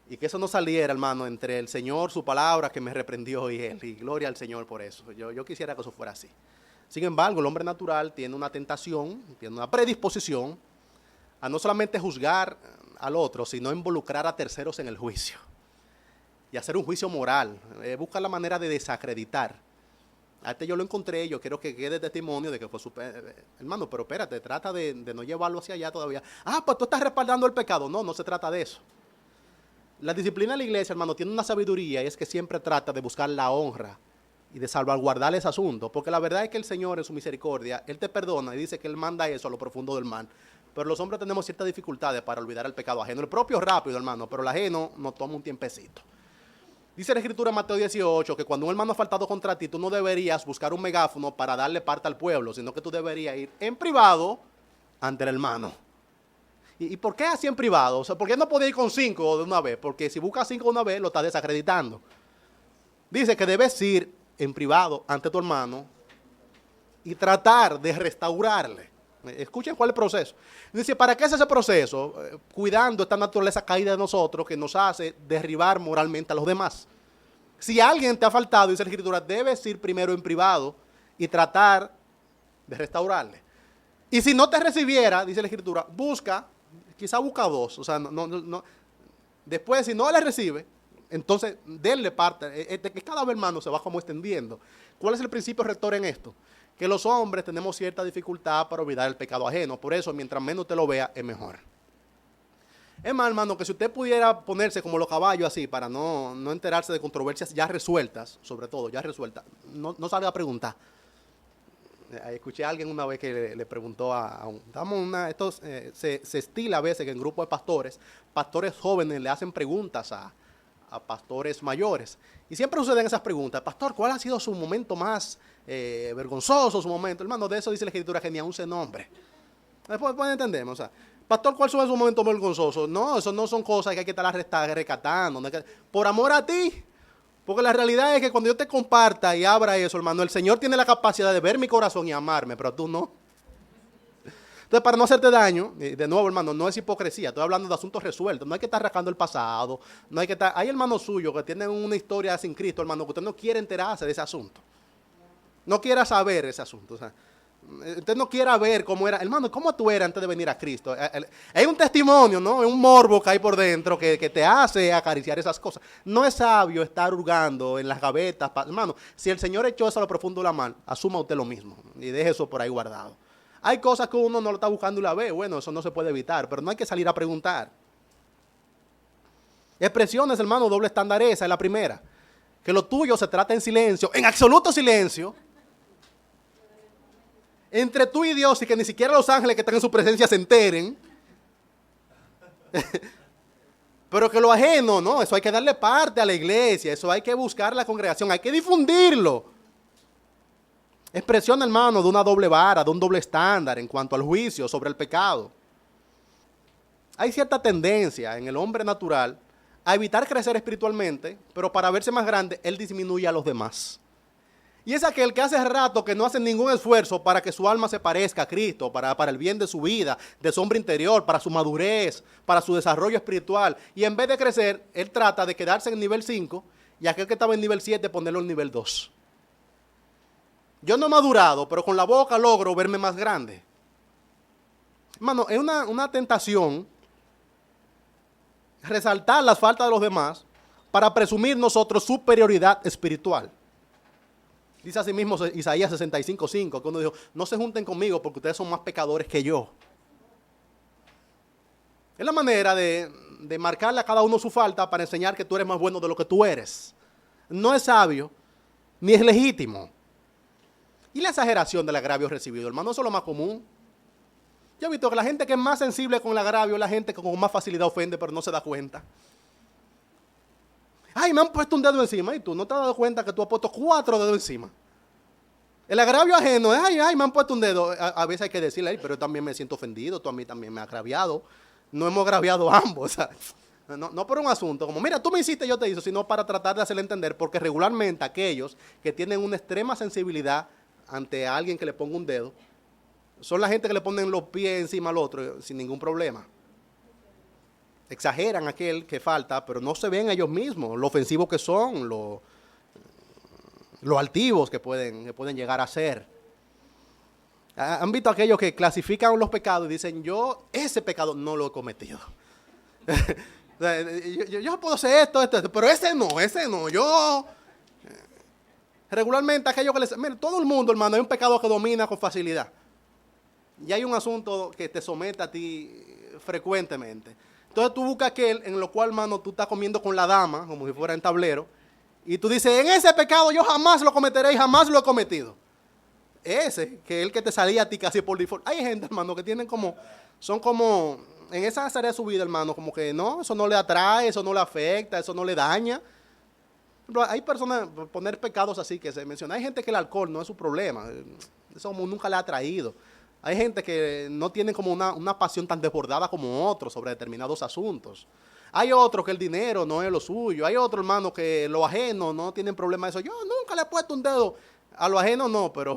Y que eso no saliera, hermano, entre el Señor, su palabra que me reprendió y Él. Y gloria al Señor por eso. Yo quisiera que eso fuera así. Sin embargo, el hombre natural tiene una tentación, tiene una predisposición a no solamente juzgar al otro, sino involucrar a terceros en el juicio. Y hacer un juicio moral. Buscar la manera de desacreditar. A este yo lo encontré, yo quiero que quede testimonio de que fue su... hermano, pero espérate, trata de no llevarlo hacia allá todavía. Pues tú estás respaldando el pecado. No se trata de eso. La disciplina de la iglesia, hermano, tiene una sabiduría y es que siempre trata de buscar la honra y de salvaguardar ese asunto. Porque la verdad es que el Señor en su misericordia, Él te perdona y dice que Él manda eso a lo profundo del mal. Pero los hombres tenemos ciertas dificultades para olvidar el pecado ajeno. El propio rápido, hermano, pero el ajeno nos toma un tiempecito. Dice la Escritura en Mateo 18 que cuando un hermano ha faltado contra ti, tú no deberías buscar un megáfono para darle parte al pueblo, sino que tú deberías ir en privado ante el hermano. ¿Y por qué así en privado? O sea, ¿por qué no podía ir con 5 de una vez? Porque si buscas 5 de una vez, lo estás desacreditando. Dice que debes ir en privado ante tu hermano y tratar de restaurarle. Escuchen cuál es el proceso. Dice, ¿para qué es ese proceso? Cuidando esta naturaleza caída de nosotros que nos hace derribar moralmente a los demás. Si alguien te ha faltado, dice la Escritura, debes ir primero en privado y tratar de restaurarle. Y si no te recibiera, dice la Escritura, quizá busca 2. O sea, después, si no le recibe, entonces denle parte. Que cada vez, hermano, se va como extendiendo. ¿Cuál es el principio rector en esto? Que los hombres tenemos cierta dificultad para olvidar el pecado ajeno. Por eso, mientras menos usted lo vea, es mejor. Es más, hermano, que si usted pudiera ponerse como los caballos así, para no enterarse de controversias ya resueltas, sobre todo ya resueltas, no salga a preguntar. Escuché a alguien una vez que le preguntó se estila a veces que en grupos de pastores jóvenes le hacen preguntas a pastores mayores. Y siempre suceden esas preguntas. Pastor, ¿cuál ha sido su momento más vergonzoso, su momento? Hermano, de eso dice la Escritura que ni aún se nombre. Después entendemos, o sea, pastor, ¿cuál fue su momento vergonzoso? No, eso no son cosas que hay que estar recatando. Por amor a ti. Porque la realidad es que cuando yo te comparta y abra eso, hermano, el Señor tiene la capacidad de ver mi corazón y amarme, pero tú no. Entonces, para no hacerte daño, de nuevo, hermano, no es hipocresía, estoy hablando de asuntos resueltos, no hay que estar rascando el pasado, no hay que estar... Hay hermanos suyos que tienen una historia sin Cristo, hermano, que usted no quiere enterarse de ese asunto. No quiera saber ese asunto, o sea, usted no quiera ver cómo era, hermano, cómo tú eras antes de venir a Cristo. Es un testimonio, ¿no? Es un morbo que hay por dentro que te hace acariciar esas cosas. No es sabio estar hurgando en las gavetas. Hermano, si el Señor echó eso a lo profundo de la mar, asuma usted lo mismo y deje eso por ahí guardado. Hay cosas que uno no lo está buscando y la ve, bueno, eso no se puede evitar, pero no hay que salir a preguntar. Expresiones, hermano, doble estándar, esa es la primera. Que lo tuyo se trata en silencio, en absoluto silencio, entre tú y Dios, y que ni siquiera los ángeles que están en su presencia se enteren. Pero que lo ajeno, no, eso hay que darle parte a la iglesia, eso hay que buscar la congregación, hay que difundirlo. Expresión, hermano, de una doble vara, de un doble estándar en cuanto al juicio sobre el pecado. Hay cierta tendencia en el hombre natural a evitar crecer espiritualmente, pero para verse más grande, él disminuye a los demás. Y es aquel que hace rato que no hace ningún esfuerzo para que su alma se parezca a Cristo, para el bien de su vida, de su hombre interior, para su madurez, para su desarrollo espiritual. Y en vez de crecer, él trata de quedarse en el nivel 5 y aquel que estaba en nivel 7 ponerlo en nivel 2. Yo no he madurado, pero con la boca logro verme más grande. Hermano, es una tentación resaltar las faltas de los demás para presumir nosotros superioridad espiritual. Dice así mismo Isaías 65:5, que uno dijo, no se junten conmigo porque ustedes son más pecadores que yo. Es la manera de marcarle a cada uno su falta para enseñar que tú eres más bueno de lo que tú eres. No es sabio, ni es legítimo. Y la exageración del agravio recibido, hermano, eso es lo más común. Yo he visto que la gente que es más sensible con el agravio es la gente que con más facilidad ofende, pero no se da cuenta. Ay, me han puesto un dedo encima. Y tú no te has dado cuenta que tú has puesto 4 dedos encima. El agravio ajeno es, ay, me han puesto un dedo. A veces hay que decirle, ay, pero yo también me siento ofendido, tú a mí también me has agraviado. No hemos agraviado ambos. O sea, no por un asunto como, mira, tú me hiciste, yo te hice, sino para tratar de hacerle entender, porque regularmente aquellos que tienen una extrema sensibilidad ante alguien que le ponga un dedo, son la gente que le ponen los pies encima al otro sin ningún problema. Exageran aquel que falta, pero no se ven ellos mismos, lo ofensivos que son, lo altivos que pueden llegar a ser. ¿Han visto aquellos que clasifican los pecados y dicen, yo ese pecado no lo he cometido? yo puedo hacer esto, pero ese no, yo... Regularmente aquellos que les... Mira, todo el mundo, hermano, hay un pecado que domina con facilidad. Y hay un asunto que te somete a ti frecuentemente. Entonces tú buscas aquel en lo cual, hermano, tú estás comiendo con la dama, como si fuera en tablero, y tú dices, en ese pecado yo jamás lo cometeré y jamás lo he cometido. Ese, que es el que te salía a ti casi por default. Hay gente, hermano, que tienen son como, en esa área de su vida, hermano, como que no, eso no le atrae, eso no le afecta, eso no le daña. Pero hay personas, poner pecados así que se menciona, hay gente que el alcohol no es su problema, eso nunca le ha atraído. Hay gente que no tiene como una pasión tan desbordada como otros sobre determinados asuntos. Hay otros que el dinero no es lo suyo. Hay otros, hermano, que lo ajeno no tienen problema de eso. Yo nunca le he puesto un dedo a lo ajeno, no, pero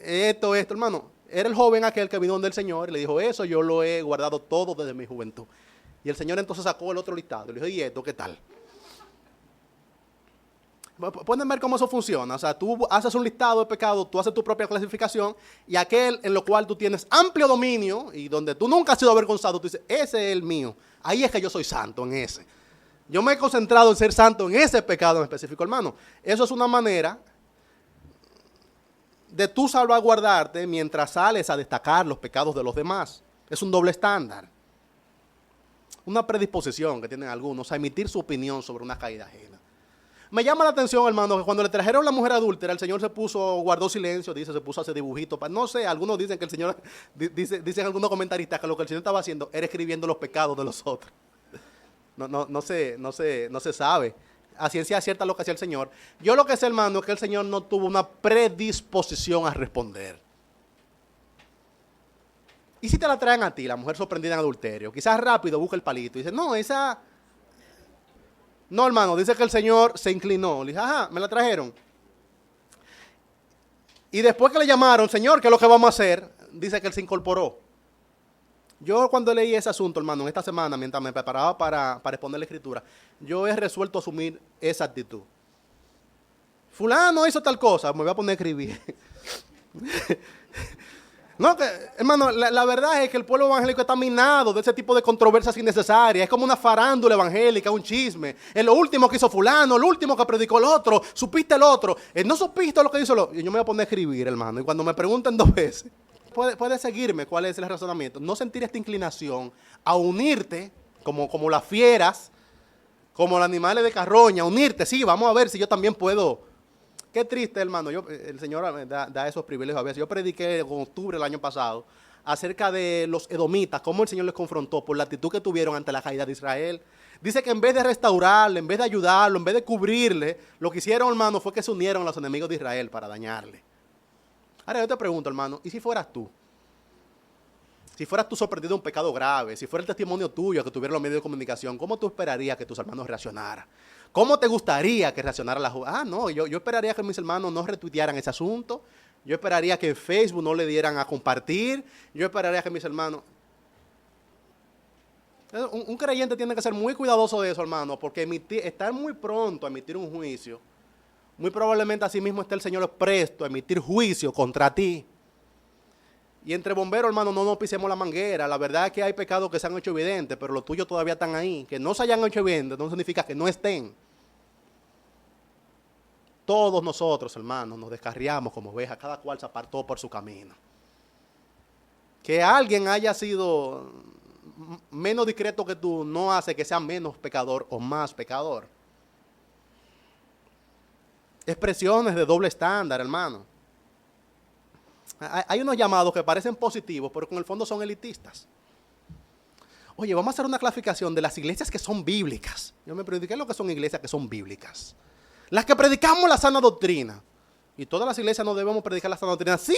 esto, hermano. Era el joven aquel que vino donde el Señor y le dijo, eso yo lo he guardado todo desde mi juventud. Y el Señor entonces sacó el otro listado y le dijo, ¿y esto qué tal? Pueden ver cómo eso funciona. O sea, tú haces un listado de pecados, tú haces tu propia clasificación y aquel en lo cual tú tienes amplio dominio y donde tú nunca has sido avergonzado, tú dices, ese es el mío. Ahí es que yo soy santo en ese. Yo me he concentrado en ser santo en ese pecado en específico, hermano. Eso es una manera de tú salvaguardarte mientras sales a destacar los pecados de los demás. Es un doble estándar. Una predisposición que tienen algunos a emitir su opinión sobre una caída ajena. Me llama la atención, hermano, que cuando le trajeron la mujer adúltera, el Señor guardó silencio, dice, se puso a hacer dibujitos. No sé, algunos dicen que el Señor, dicen algunos comentaristas que lo que el Señor estaba haciendo era escribiendo los pecados de los otros. No se sabe a ciencia cierta lo que hacía el Señor. Yo lo que sé, hermano, es que el Señor no tuvo una predisposición a responder. ¿Y si te la traen a ti, la mujer sorprendida en adulterio? Quizás rápido busca el palito y dice, no, esa... No, hermano, dice que el Señor se inclinó. Le dice, ajá, me la trajeron. Y después que le llamaron, Señor, ¿qué es lo que vamos a hacer? Dice que él se incorporó. Yo cuando leí ese asunto, hermano, en esta semana, mientras me preparaba para exponer la escritura, yo he resuelto asumir esa actitud. Fulano hizo tal cosa, me voy a poner a escribir. No, hermano, la verdad es que el pueblo evangélico está minado de ese tipo de controversias innecesarias. Es como una farándula evangélica, un chisme. Es lo último que hizo fulano, lo último que predicó el otro, supiste el otro. No supiste lo que hizo el otro. Y yo me voy a poner a escribir, hermano. Y cuando me pregunten 2 veces, puede seguirme cuál es el razonamiento. No sentir esta inclinación a unirte, como las fieras, como los animales de carroña, unirte. Sí, vamos a ver si yo también puedo. Qué triste, hermano. El Señor da esos privilegios a veces. Yo prediqué en octubre del año pasado acerca de los edomitas, cómo el Señor les confrontó por la actitud que tuvieron ante la caída de Israel. Dice que en vez de restaurarle, en vez de ayudarlo, en vez de cubrirle, lo que hicieron, hermano, fue que se unieron a los enemigos de Israel para dañarle. Ahora yo te pregunto, hermano, ¿y si fueras tú? Si fueras tú sorprendido de un pecado grave, si fuera el testimonio tuyo que tuviera los medios de comunicación, ¿cómo tú esperarías que tus hermanos reaccionaran? ¿Cómo te gustaría que reaccionara la juventud? No, yo esperaría que mis hermanos no retuitearan ese asunto. Yo esperaría que en Facebook no le dieran a compartir. Yo esperaría que mis hermanos... Un creyente tiene que ser muy cuidadoso de eso, hermano, porque estar muy pronto a emitir un juicio, muy probablemente así mismo esté el Señor presto a emitir juicio contra ti. Y entre bomberos, hermano, no nos pisemos la manguera. La verdad es que hay pecados que se han hecho evidentes, pero los tuyos todavía están ahí. Que no se hayan hecho evidentes no significa que no estén. Todos nosotros, hermanos, nos descarriamos como ovejas. Cada cual se apartó por su camino. Que alguien haya sido menos discreto que tú no hace que sea menos pecador o más pecador. Expresiones de doble estándar, hermano. Hay unos llamados que parecen positivos, pero que en el fondo son elitistas. Oye, vamos a hacer una clasificación de las iglesias que son bíblicas. Yo me pregunté, ¿qué es lo que son iglesias que son bíblicas? Las que predicamos la sana doctrina. Y todas las iglesias no debemos predicar la sana doctrina. Sí,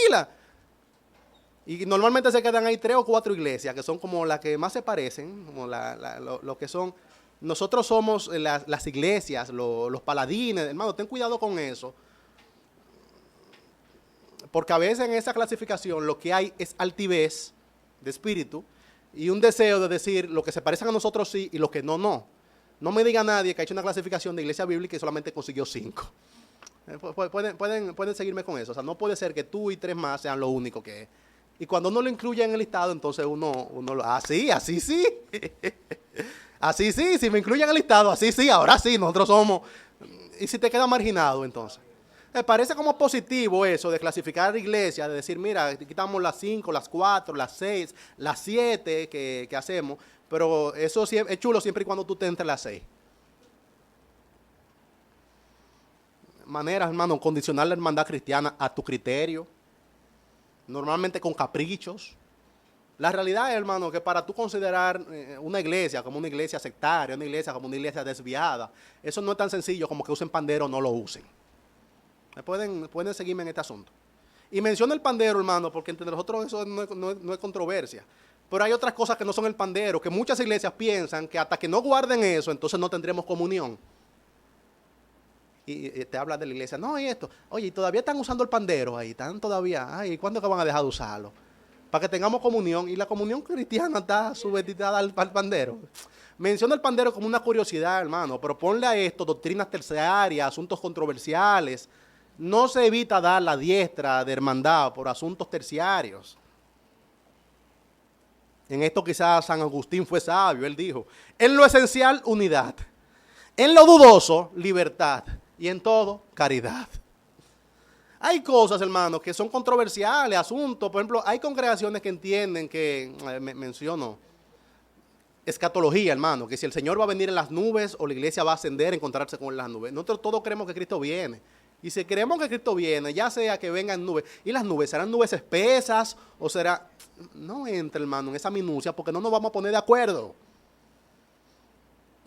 y normalmente se quedan ahí 3 o 4 iglesias, que son como las que más se parecen, como lo que son. Nosotros somos las iglesias, los paladines. Hermano, ten cuidado con eso. Porque a veces en esa clasificación lo que hay es altivez de espíritu y un deseo de decir lo que se parecen a nosotros sí y lo que no, no. No me diga nadie que ha hecho una clasificación de iglesia bíblica y solamente consiguió 5. Pueden seguirme con eso. O sea, no puede ser que tú y 3 más sean lo único que es. Y cuando uno lo incluye en el listado, entonces uno lo... así sí. Así sí, si me incluyen en el listado, así sí, ahora sí, nosotros somos... Y si te queda marginado, entonces... Me parece como positivo eso de clasificar iglesias, de decir, mira, quitamos las 5, las 4, las 6, las 7 que hacemos, pero eso es chulo siempre y cuando tú te entres las 6. Maneras, hermano, condicionar la hermandad cristiana a tu criterio, normalmente con caprichos. La realidad es, hermano, que para tú considerar una iglesia como una iglesia sectaria, una iglesia como una iglesia desviada, eso no es tan sencillo como que usen pandero o no lo usen. Pueden seguirme en este asunto. Y menciono el pandero, hermano, porque entre nosotros eso no es controversia. Pero hay otras cosas que no son el pandero, que muchas iglesias piensan que hasta que no guarden eso, entonces no tendremos comunión. Y te habla de la iglesia, no, y esto, oye, y todavía están usando el pandero ahí, están todavía, ay, ¿cuándo es que van a dejar de usarlo? Para que tengamos comunión, y la comunión cristiana está subeditada al pandero. Menciono el pandero como una curiosidad, hermano, pero ponle a esto doctrinas terciarias, asuntos controversiales. No se evita dar la diestra de hermandad por asuntos terciarios. En esto quizás San Agustín fue sabio, él dijo, en lo esencial, unidad, en lo dudoso, libertad, y en todo, caridad. Hay cosas, hermanos, que son controversiales, asuntos, por ejemplo, hay congregaciones que entienden que, menciono, escatología, hermano, que si el Señor va a venir en las nubes o la iglesia va a ascender, encontrarse con las nubes. Nosotros todos creemos que Cristo viene. Y si creemos que Cristo viene, ya sea que vengan nubes, y las nubes, ¿serán nubes espesas o será? No entre, hermano, en esa minucia, porque no nos vamos a poner de acuerdo.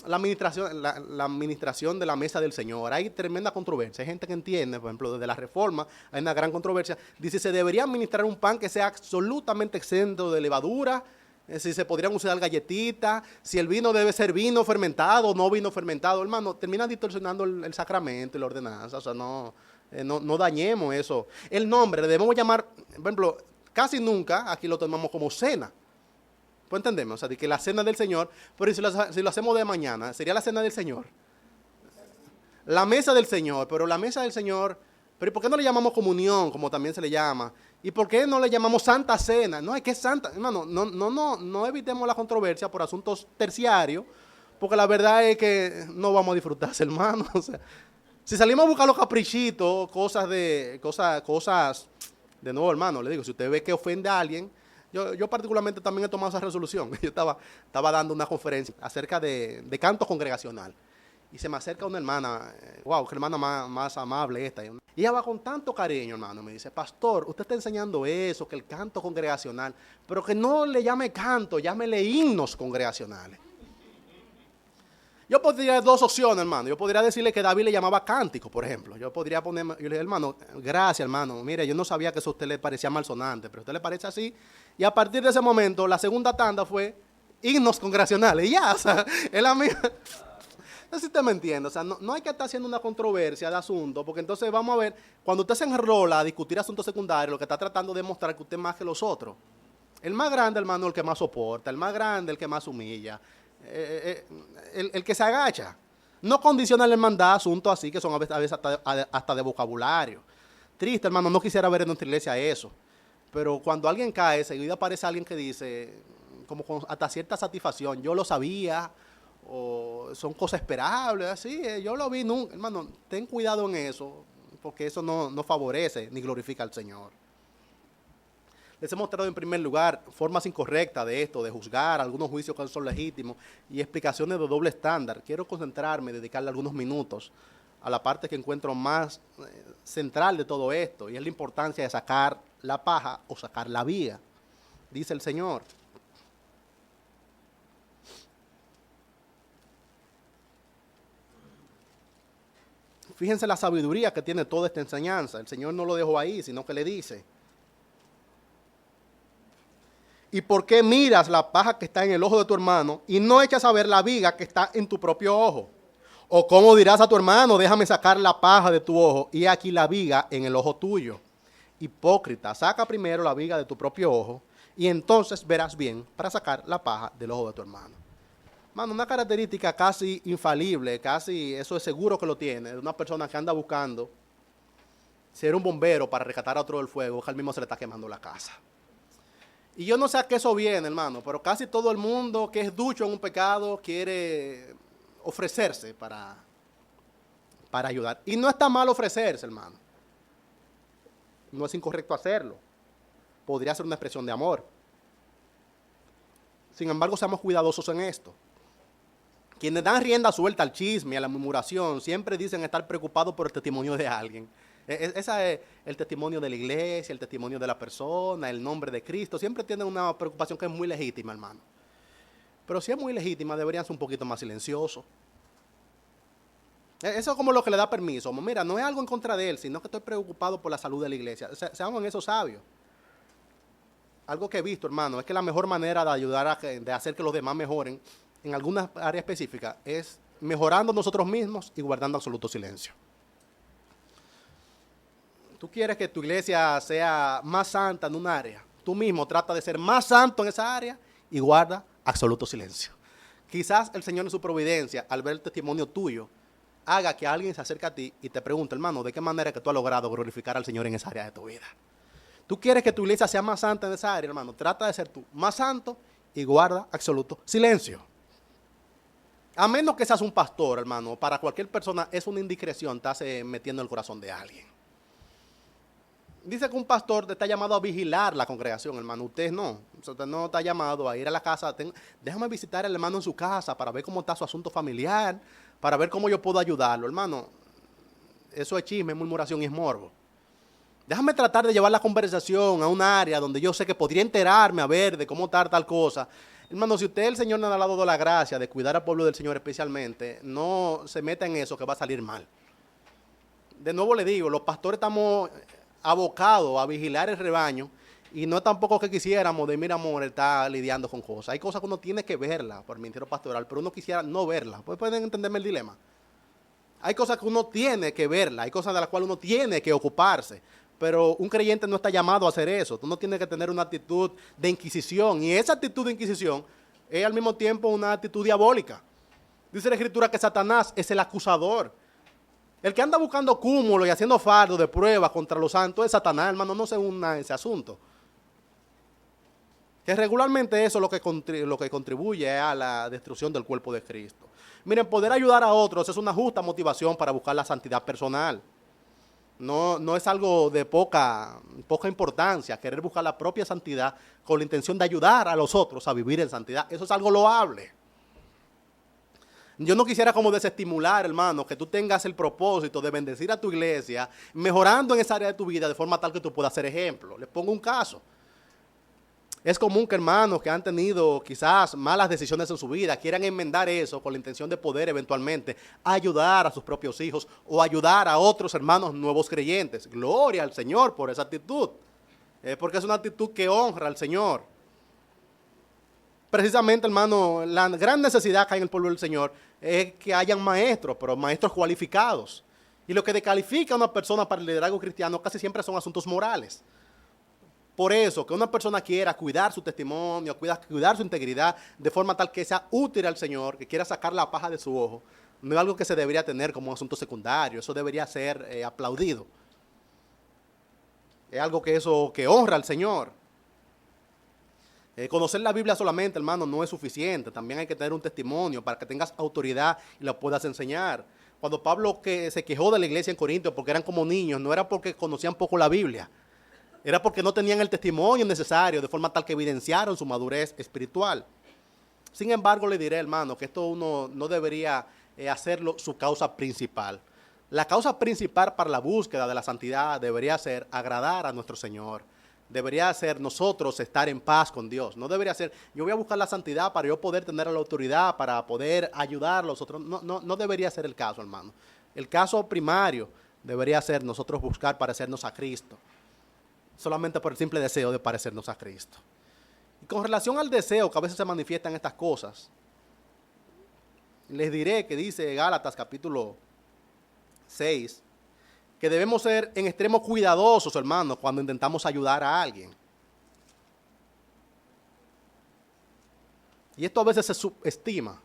La administración de la mesa del Señor, hay tremenda controversia. Hay gente que entiende, por ejemplo, desde la Reforma hay una gran controversia. Dice, se debería administrar un pan que sea absolutamente exento de levadura, si se podrían usar galletitas, si el vino debe ser vino fermentado o no vino fermentado. Hermano, termina distorsionando el sacramento y la ordenanza. O sea, no dañemos eso. El nombre le debemos llamar, por ejemplo, casi nunca aquí lo tomamos como cena. Pues entendemos, o sea, de que la cena del Señor, pero si lo hacemos de mañana, sería la cena del Señor. La mesa del Señor, pero la mesa del Señor, pero ¿y por qué no le llamamos comunión, como también se le llama? ¿Y por qué no le llamamos Santa Cena? No, es que es santa, hermano, no evitemos la controversia por asuntos terciarios, porque la verdad es que no vamos a disfrutarse, hermano. O sea, si salimos a buscar los caprichitos, cosas de nuevo, hermano, le digo, si usted ve que ofende a alguien, yo particularmente también he tomado esa resolución. Yo estaba dando una conferencia acerca de canto congregacional. Y se me acerca una hermana, wow, qué hermana más amable esta. Y ella va con tanto cariño, hermano, me dice, pastor, usted está enseñando eso, que el canto congregacional, pero que no le llame canto, llámele himnos congregacionales. Yo podría dos opciones, hermano. Yo podría decirle que David le llamaba cántico, por ejemplo. Yo le dije, hermano, gracias, hermano. Mire, yo no sabía que eso a usted le parecía malsonante, pero a usted le parece así. Y a partir de ese momento, la segunda tanda fue himnos congregacionales. Y ya, o sea, es la misma. No sé si usted me entiende. O sea, no hay que estar haciendo una controversia de asunto, porque entonces vamos a ver, cuando usted se enrola a discutir asuntos secundarios, lo que está tratando de demostrar que usted es más que los otros. El más grande, hermano, el que más soporta. El más grande, el que más humilla. El que se agacha. No condiciona la hermandad asuntos así que son a veces hasta de vocabulario. Triste, hermano, no quisiera ver en nuestra iglesia eso. Pero cuando alguien cae, seguida aparece alguien que dice, como con hasta cierta satisfacción, yo lo sabía, o son cosas esperables, así, yo lo vi nunca. Hermano, ten cuidado en eso, porque eso no favorece ni glorifica al Señor. Les he mostrado en primer lugar formas incorrectas de esto, de juzgar, algunos juicios que son legítimos y explicaciones de doble estándar. Quiero concentrarme, dedicarle algunos minutos a la parte que encuentro más central de todo esto, y es la importancia de sacar la paja o sacar la viga, dice el Señor. Fíjense la sabiduría que tiene toda esta enseñanza. El Señor no lo dejó ahí, sino que le dice, ¿y por qué miras la paja que está en el ojo de tu hermano y no echas a ver la viga que está en tu propio ojo? ¿O cómo dirás a tu hermano, déjame sacar la paja de tu ojo y aquí la viga en el ojo tuyo? Hipócrita, saca primero la viga de tu propio ojo y entonces verás bien para sacar la paja del ojo de tu hermano. Mano, una característica casi infalible, casi eso es seguro que lo tiene, de una persona que anda buscando ser un bombero para rescatar a otro del fuego, que al mismo se le está quemando la casa. Y yo no sé a qué eso viene, hermano, pero casi todo el mundo que es ducho en un pecado quiere ofrecerse para ayudar. Y no está mal ofrecerse, hermano. No es incorrecto hacerlo. Podría ser una expresión de amor. Sin embargo, seamos cuidadosos en esto. Quienes dan rienda suelta al chisme, a la murmuración, siempre dicen estar preocupados por el testimonio de alguien. Ese es el testimonio de la iglesia, el testimonio de la persona, el nombre de Cristo. Siempre tienen una preocupación que es muy legítima, hermano. Pero si es muy legítima, deberían ser un poquito más silenciosos. Eso es como lo que le da permiso. Mira, no es algo en contra de él, sino que estoy preocupado por la salud de la iglesia. Seamos en eso sabios. Algo que he visto, hermano, es que la mejor manera de ayudar de hacer que los demás mejoren en alguna área específica es mejorando nosotros mismos y guardando absoluto silencio. Tú quieres que tu iglesia sea más santa en un área, tú mismo trata de ser más santo en esa área y guarda absoluto silencio. Quizás el Señor en su providencia, al ver el testimonio tuyo, haga que alguien se acerque a ti y te pregunte, hermano, ¿de qué manera que tú has logrado glorificar al Señor en esa área de tu vida? Tú quieres que tu iglesia sea más santa en esa área, hermano, trata de ser tú más santo y guarda absoluto silencio. A menos que seas un pastor, hermano, para cualquier persona es una indiscreción, te hace metiendo el corazón de alguien. Dice que un pastor está llamado a vigilar la congregación, hermano. Usted no. Usted no está llamado a ir a la casa. Déjame visitar al hermano en su casa para ver cómo está su asunto familiar, para ver cómo yo puedo ayudarlo, hermano. Eso es chisme, murmuración y es morbo. Déjame tratar de llevar la conversación a un área donde yo sé que podría enterarme a ver de cómo está tal cosa. Hermano, si usted el Señor no le ha dado la gracia de cuidar al pueblo del Señor especialmente, no se meta en eso que va a salir mal. De nuevo le digo, los pastores estamos abocados a vigilar el rebaño y no es tampoco que quisiéramos de mira amor estar lidiando con cosas. Hay cosas que uno tiene que verlas por el ministerio pastoral, pero uno quisiera no verlas. Pues pueden entenderme el dilema. Hay cosas que uno tiene que verlas, hay cosas de las cuales uno tiene que ocuparse, pero un creyente no está llamado a hacer eso. Tú no tienes que tener una actitud de inquisición, y esa actitud de inquisición es al mismo tiempo una actitud diabólica. Dice la Escritura que Satanás es el acusador. El que anda buscando cúmulo y haciendo fardo de pruebas contra los santos es Satanás, hermano, no se una a ese asunto. Que regularmente eso es lo que contribuye a la destrucción del cuerpo de Cristo. Miren, poder ayudar a otros es una justa motivación para buscar la santidad personal. No es algo de poca importancia querer buscar la propia santidad con la intención de ayudar a los otros a vivir en santidad. Eso es algo loable. Yo no quisiera como desestimular, hermano, que tú tengas el propósito de bendecir a tu iglesia, mejorando en esa área de tu vida de forma tal que tú puedas ser ejemplo. Les pongo un caso. Es común que hermanos que han tenido quizás malas decisiones en su vida quieran enmendar eso con la intención de poder eventualmente ayudar a sus propios hijos o ayudar a otros hermanos nuevos creyentes. Gloria al Señor por esa actitud, porque es una actitud que honra al Señor. Precisamente, hermano, la gran necesidad que hay en el pueblo del Señor es que hayan maestros, pero maestros cualificados. Y lo que descalifica a una persona para el liderazgo cristiano casi siempre son asuntos morales. Por eso, que una persona quiera cuidar su testimonio, cuidar su integridad, de forma tal que sea útil al Señor, que quiera sacar la paja de su ojo, no es algo que se debería tener como un asunto secundario, eso debería ser aplaudido. Es algo que honra al Señor. Conocer la Biblia solamente, hermano, no es suficiente. También hay que tener un testimonio para que tengas autoridad y la puedas enseñar. Cuando Pablo se quejó de la iglesia en Corinto porque eran como niños, no era porque conocían poco la Biblia. Era porque no tenían el testimonio necesario, de forma tal que evidenciaron su madurez espiritual. Sin embargo, le diré, hermano, que esto uno no debería hacerlo su causa principal. La causa principal para la búsqueda de la santidad debería ser agradar a nuestro Señor. Debería ser nosotros estar en paz con Dios. No debería ser, yo voy a buscar la santidad para yo poder tener la autoridad, para poder ayudar a los otros. No debería ser el caso, hermano. El caso primario debería ser nosotros buscar parecernos a Cristo. Solamente por el simple deseo de parecernos a Cristo. Y con relación al deseo que a veces se manifiestan estas cosas, les diré que dice Gálatas capítulo 6, que debemos ser en extremo cuidadosos, hermanos, cuando intentamos ayudar a alguien. Y esto a veces se subestima.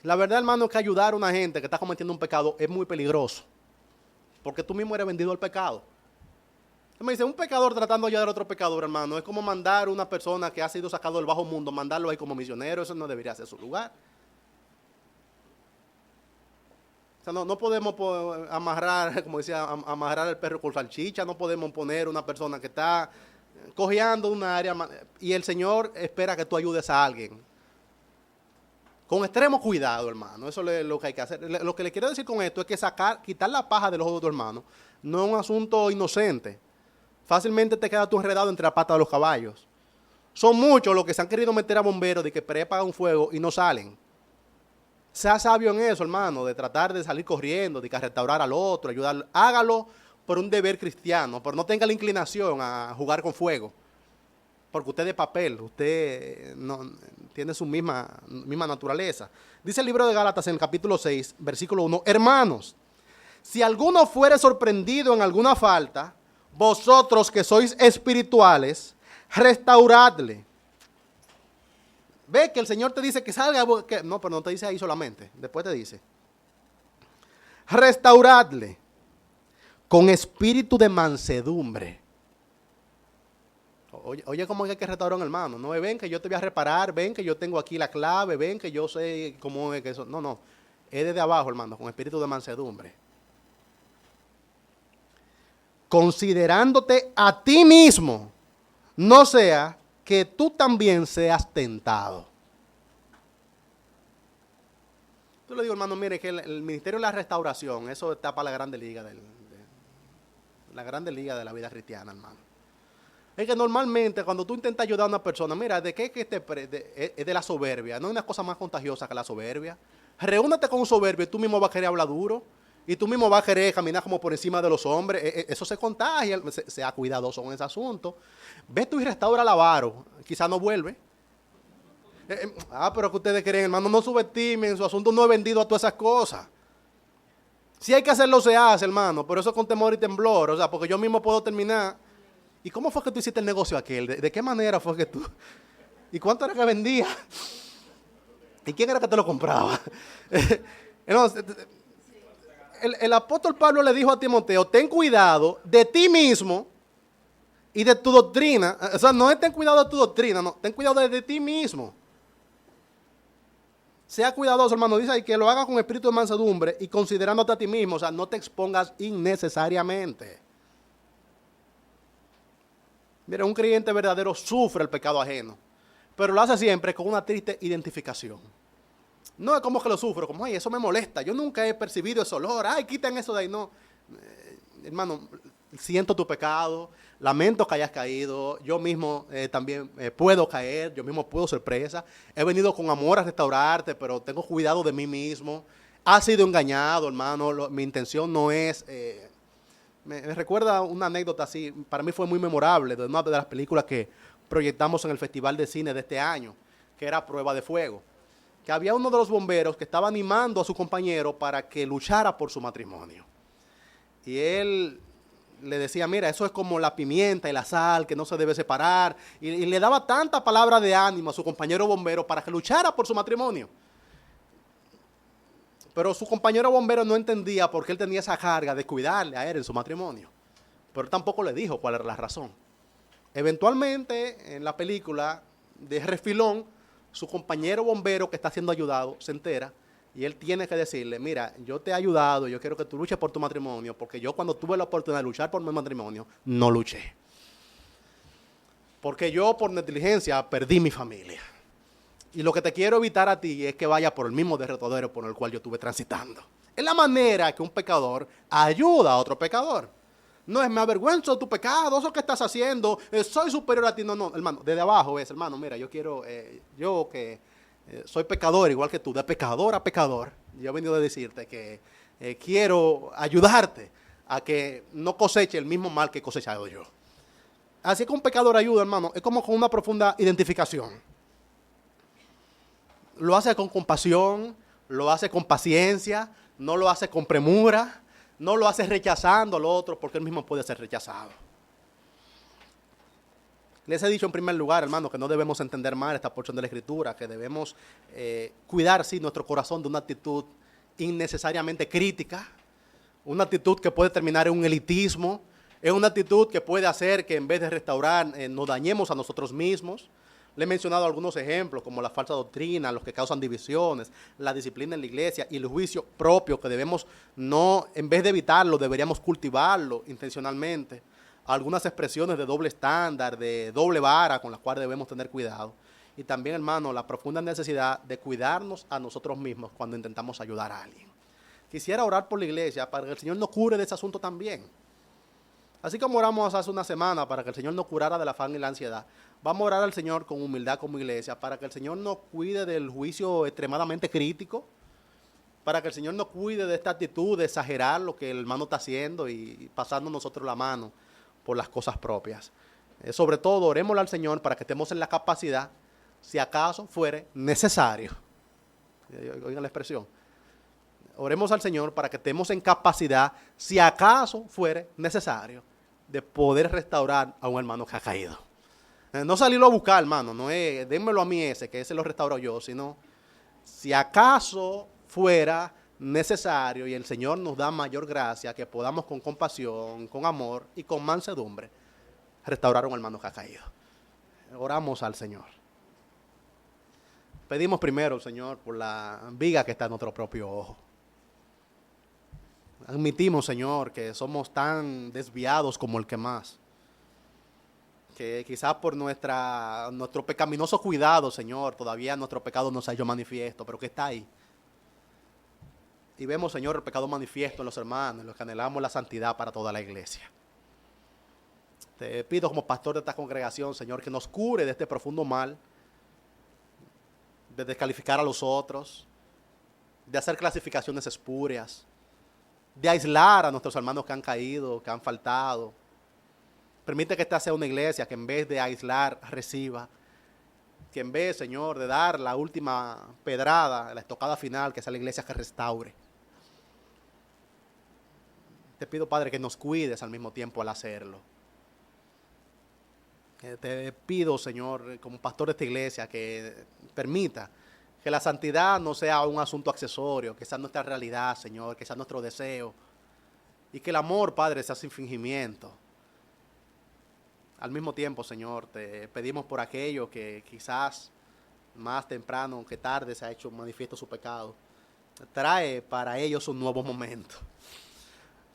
La verdad, hermano, es que ayudar a una gente que está cometiendo un pecado es muy peligroso, porque tú mismo eres vendido al pecado. Me dice, un pecador tratando de ayudar a otro pecador, hermano, es como mandar a una persona que ha sido sacado del bajo mundo, mandarlo ahí como misionero. Eso no debería ser su lugar. O sea, no podemos amarrar, como decía, amarrar el perro con salchicha. No podemos poner una persona que está cojeando una área y el Señor espera que tú ayudes a alguien. Con extremo cuidado, hermano. Eso es lo que hay que hacer. Lo que le quiero decir con esto es que quitar la paja del ojo de tu hermano no es un asunto inocente. Fácilmente te quedas tú enredado entre la pata de los caballos. Son muchos los que se han querido meter a bomberos de que prepagan un fuego y no salen. Sea sabio en eso, hermano, de tratar de salir corriendo, de que restaurar al otro, ayudarlo. Hágalo por un deber cristiano, pero no tenga la inclinación a jugar con fuego. Porque usted es de papel, usted no tiene su misma naturaleza. Dice el libro de Gálatas en el capítulo 6, versículo 1, hermanos, si alguno fuere sorprendido en alguna falta, vosotros que sois espirituales, restauradle. Ve que el Señor te dice que salga. No, pero no te dice ahí solamente. Después te dice, restauradle con espíritu de mansedumbre. Oye, ¿cómo hay que restaurar a un hermano? No, ven que yo te voy a reparar, ven que yo tengo aquí la clave, ven que yo sé cómo es que eso. No. Es desde abajo, hermano, con espíritu de mansedumbre. considerándote a ti mismo, no sea que tú también seas tentado. Yo le digo, hermano, mire que el ministerio de la restauración, eso está para la grande liga la grande liga de la vida cristiana, hermano. Es que normalmente cuando tú intentas ayudar a una persona, mira, ¿de qué es que es de la soberbia? No hay una cosa más contagiosa que la soberbia. Reúnete con un soberbio y tú mismo vas a querer hablar duro. Y tú mismo vas a querer caminar como por encima de los hombres. Eso se contagia, sea cuidadoso con ese asunto. Ve tú y restaura al avaro. Quizás no vuelve. Pero que ustedes creen, hermano, no subestimen. Su asunto no es vendido a todas esas cosas. Si hay que hacerlo, se hace, hermano. Pero eso con temor y temblor. O sea, porque yo mismo puedo terminar. ¿Y cómo fue que tú hiciste el negocio aquel? ¿De qué manera fue que tú? ¿Y cuánto era que vendía? ¿Y quién era que te lo compraba? Entonces, el apóstol Pablo le dijo a Timoteo, ten cuidado de ti mismo y de tu doctrina. O sea, no es ten cuidado de tu doctrina, no, ten cuidado de ti mismo. Sea cuidadoso, hermano, dice ahí que lo hagas con espíritu de mansedumbre y considerándote a ti mismo. O sea, no te expongas innecesariamente. Mira, un creyente verdadero sufre el pecado ajeno, pero lo hace siempre con una triste identificación. No es como que lo sufro, como, ay, eso me molesta, yo nunca he percibido ese olor, ay, quiten eso de ahí, no. Hermano, siento tu pecado, lamento que hayas caído, yo mismo también puedo caer, yo mismo puedo ser presa, he venido con amor a restaurarte, pero tengo cuidado de mí mismo, has sido engañado, hermano, mi intención no es... Me recuerda una anécdota así, para mí fue muy memorable, de una de las películas que proyectamos en el Festival de Cine de este año, que era Prueba de Fuego, que había uno de los bomberos que estaba animando a su compañero para que luchara por su matrimonio. Y él le decía, mira, eso es como la pimienta y la sal, que no se debe separar, y le daba tanta palabra de ánimo a su compañero bombero para que luchara por su matrimonio. Pero su compañero bombero no entendía por qué él tenía esa carga de cuidarle a él en su matrimonio. Pero él tampoco le dijo cuál era la razón. Eventualmente, en la película, de refilón, su compañero bombero que está siendo ayudado se entera y él tiene que decirle, mira, yo te he ayudado, yo quiero que tú luches por tu matrimonio, porque yo cuando tuve la oportunidad de luchar por mi matrimonio, no luché. Porque yo por negligencia perdí mi familia. Y lo que te quiero evitar a ti es que vayas por el mismo derrotadero por el cual yo estuve transitando. Es la manera que un pecador ayuda a otro pecador. No es me avergüenzo de tu pecado, eso que estás haciendo, soy superior a ti. No, hermano, desde abajo es, hermano, mira, yo quiero, yo que soy pecador igual que tú, de pecador a pecador, yo he venido a decirte que quiero ayudarte a que no coseche el mismo mal que he cosechado yo. Así que un pecador ayuda, hermano, es como con una profunda identificación. Lo hace con compasión, lo hace con paciencia, no lo hace con premura, no lo hace rechazando al otro porque él mismo puede ser rechazado. Les he dicho en primer lugar, hermano, que no debemos entender mal esta porción de la Escritura, que debemos cuidar, sí, nuestro corazón de una actitud innecesariamente crítica, una actitud que puede terminar en un elitismo, es una actitud que puede hacer que en vez de restaurar nos dañemos a nosotros mismos. Le he mencionado algunos ejemplos como la falsa doctrina, los que causan divisiones, la disciplina en la iglesia y el juicio propio que debemos no, en vez de evitarlo, deberíamos cultivarlo intencionalmente. Algunas expresiones de doble estándar, de doble vara con las cuales debemos tener cuidado. Y también, hermano, la profunda necesidad de cuidarnos a nosotros mismos cuando intentamos ayudar a alguien. Quisiera orar por la iglesia para que el Señor nos cure de ese asunto también. Así como oramos hace una semana para que el Señor nos curara del afán y la ansiedad, vamos a orar al Señor con humildad como iglesia para que el Señor nos cuide del juicio extremadamente crítico, para que el Señor nos cuide de esta actitud de exagerar lo que el hermano está haciendo y pasando nosotros la mano por las cosas propias. Sobre todo, orémosle al Señor para que estemos en la capacidad, si acaso fuere necesario. Oigan la expresión. Oremos al Señor para que estemos en capacidad, si acaso fuere necesario, de poder restaurar a un hermano que ha caído. No salirlo a buscar, hermano, no es, démelo a mí que ese lo restauro yo, sino si acaso fuera necesario y el Señor nos da mayor gracia, que podamos con compasión, con amor y con mansedumbre restaurar a un hermano que ha caído. Oramos al Señor. Pedimos primero, Señor, por la viga que está en nuestro propio ojo. Admitimos, Señor, que somos tan desviados como el que más. Que quizás por nuestro pecaminoso cuidado, Señor, todavía nuestro pecado no se ha hecho manifiesto, pero que está ahí. Y vemos, Señor, el pecado manifiesto en los hermanos, en los que anhelamos la santidad para toda la iglesia. Te pido como pastor de esta congregación, Señor, que nos cure de este profundo mal, de descalificar a los otros, de hacer clasificaciones espurias, de aislar a nuestros hermanos que han caído, que han faltado. Permite que esta sea una iglesia que en vez de aislar, reciba. Que en vez, Señor, de dar la última pedrada, la estocada final, que sea la iglesia que restaure. Te pido, Padre, que nos cuides al mismo tiempo al hacerlo. Te pido, Señor, como pastor de esta iglesia, que permita que la santidad no sea un asunto accesorio, que sea nuestra realidad, Señor, que sea nuestro deseo. Y que el amor, Padre, sea sin fingimiento. Al mismo tiempo, Señor, te pedimos por aquello que quizás más temprano que tarde se ha hecho manifiesto su pecado. Trae para ellos un nuevo momento.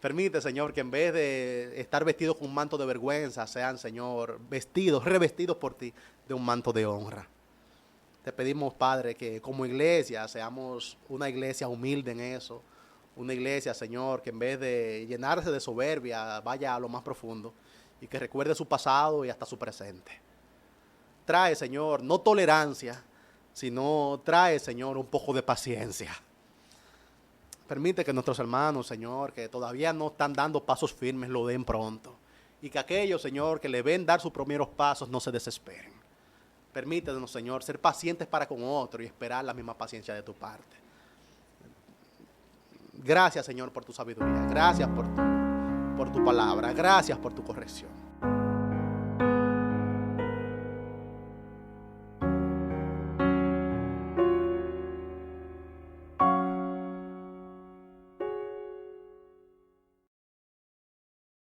Permite, Señor, que en vez de estar vestidos con un manto de vergüenza, sean, Señor, vestidos, revestidos por ti de un manto de honra. Te pedimos, Padre, que como iglesia seamos una iglesia humilde en eso. Una iglesia, Señor, que en vez de llenarse de soberbia, vaya a lo más profundo y que recuerde su pasado y hasta su presente. Trae, Señor, no tolerancia, sino trae, Señor, un poco de paciencia. Permite que nuestros hermanos, Señor, que todavía no están dando pasos firmes, lo den pronto. Y que aquellos, Señor, que le ven dar sus primeros pasos, no se desesperen. Permítenos, Señor, ser pacientes para con otro y esperar la misma paciencia de tu parte. Gracias, Señor, por tu sabiduría. Gracias por tu palabra. Gracias por tu corrección.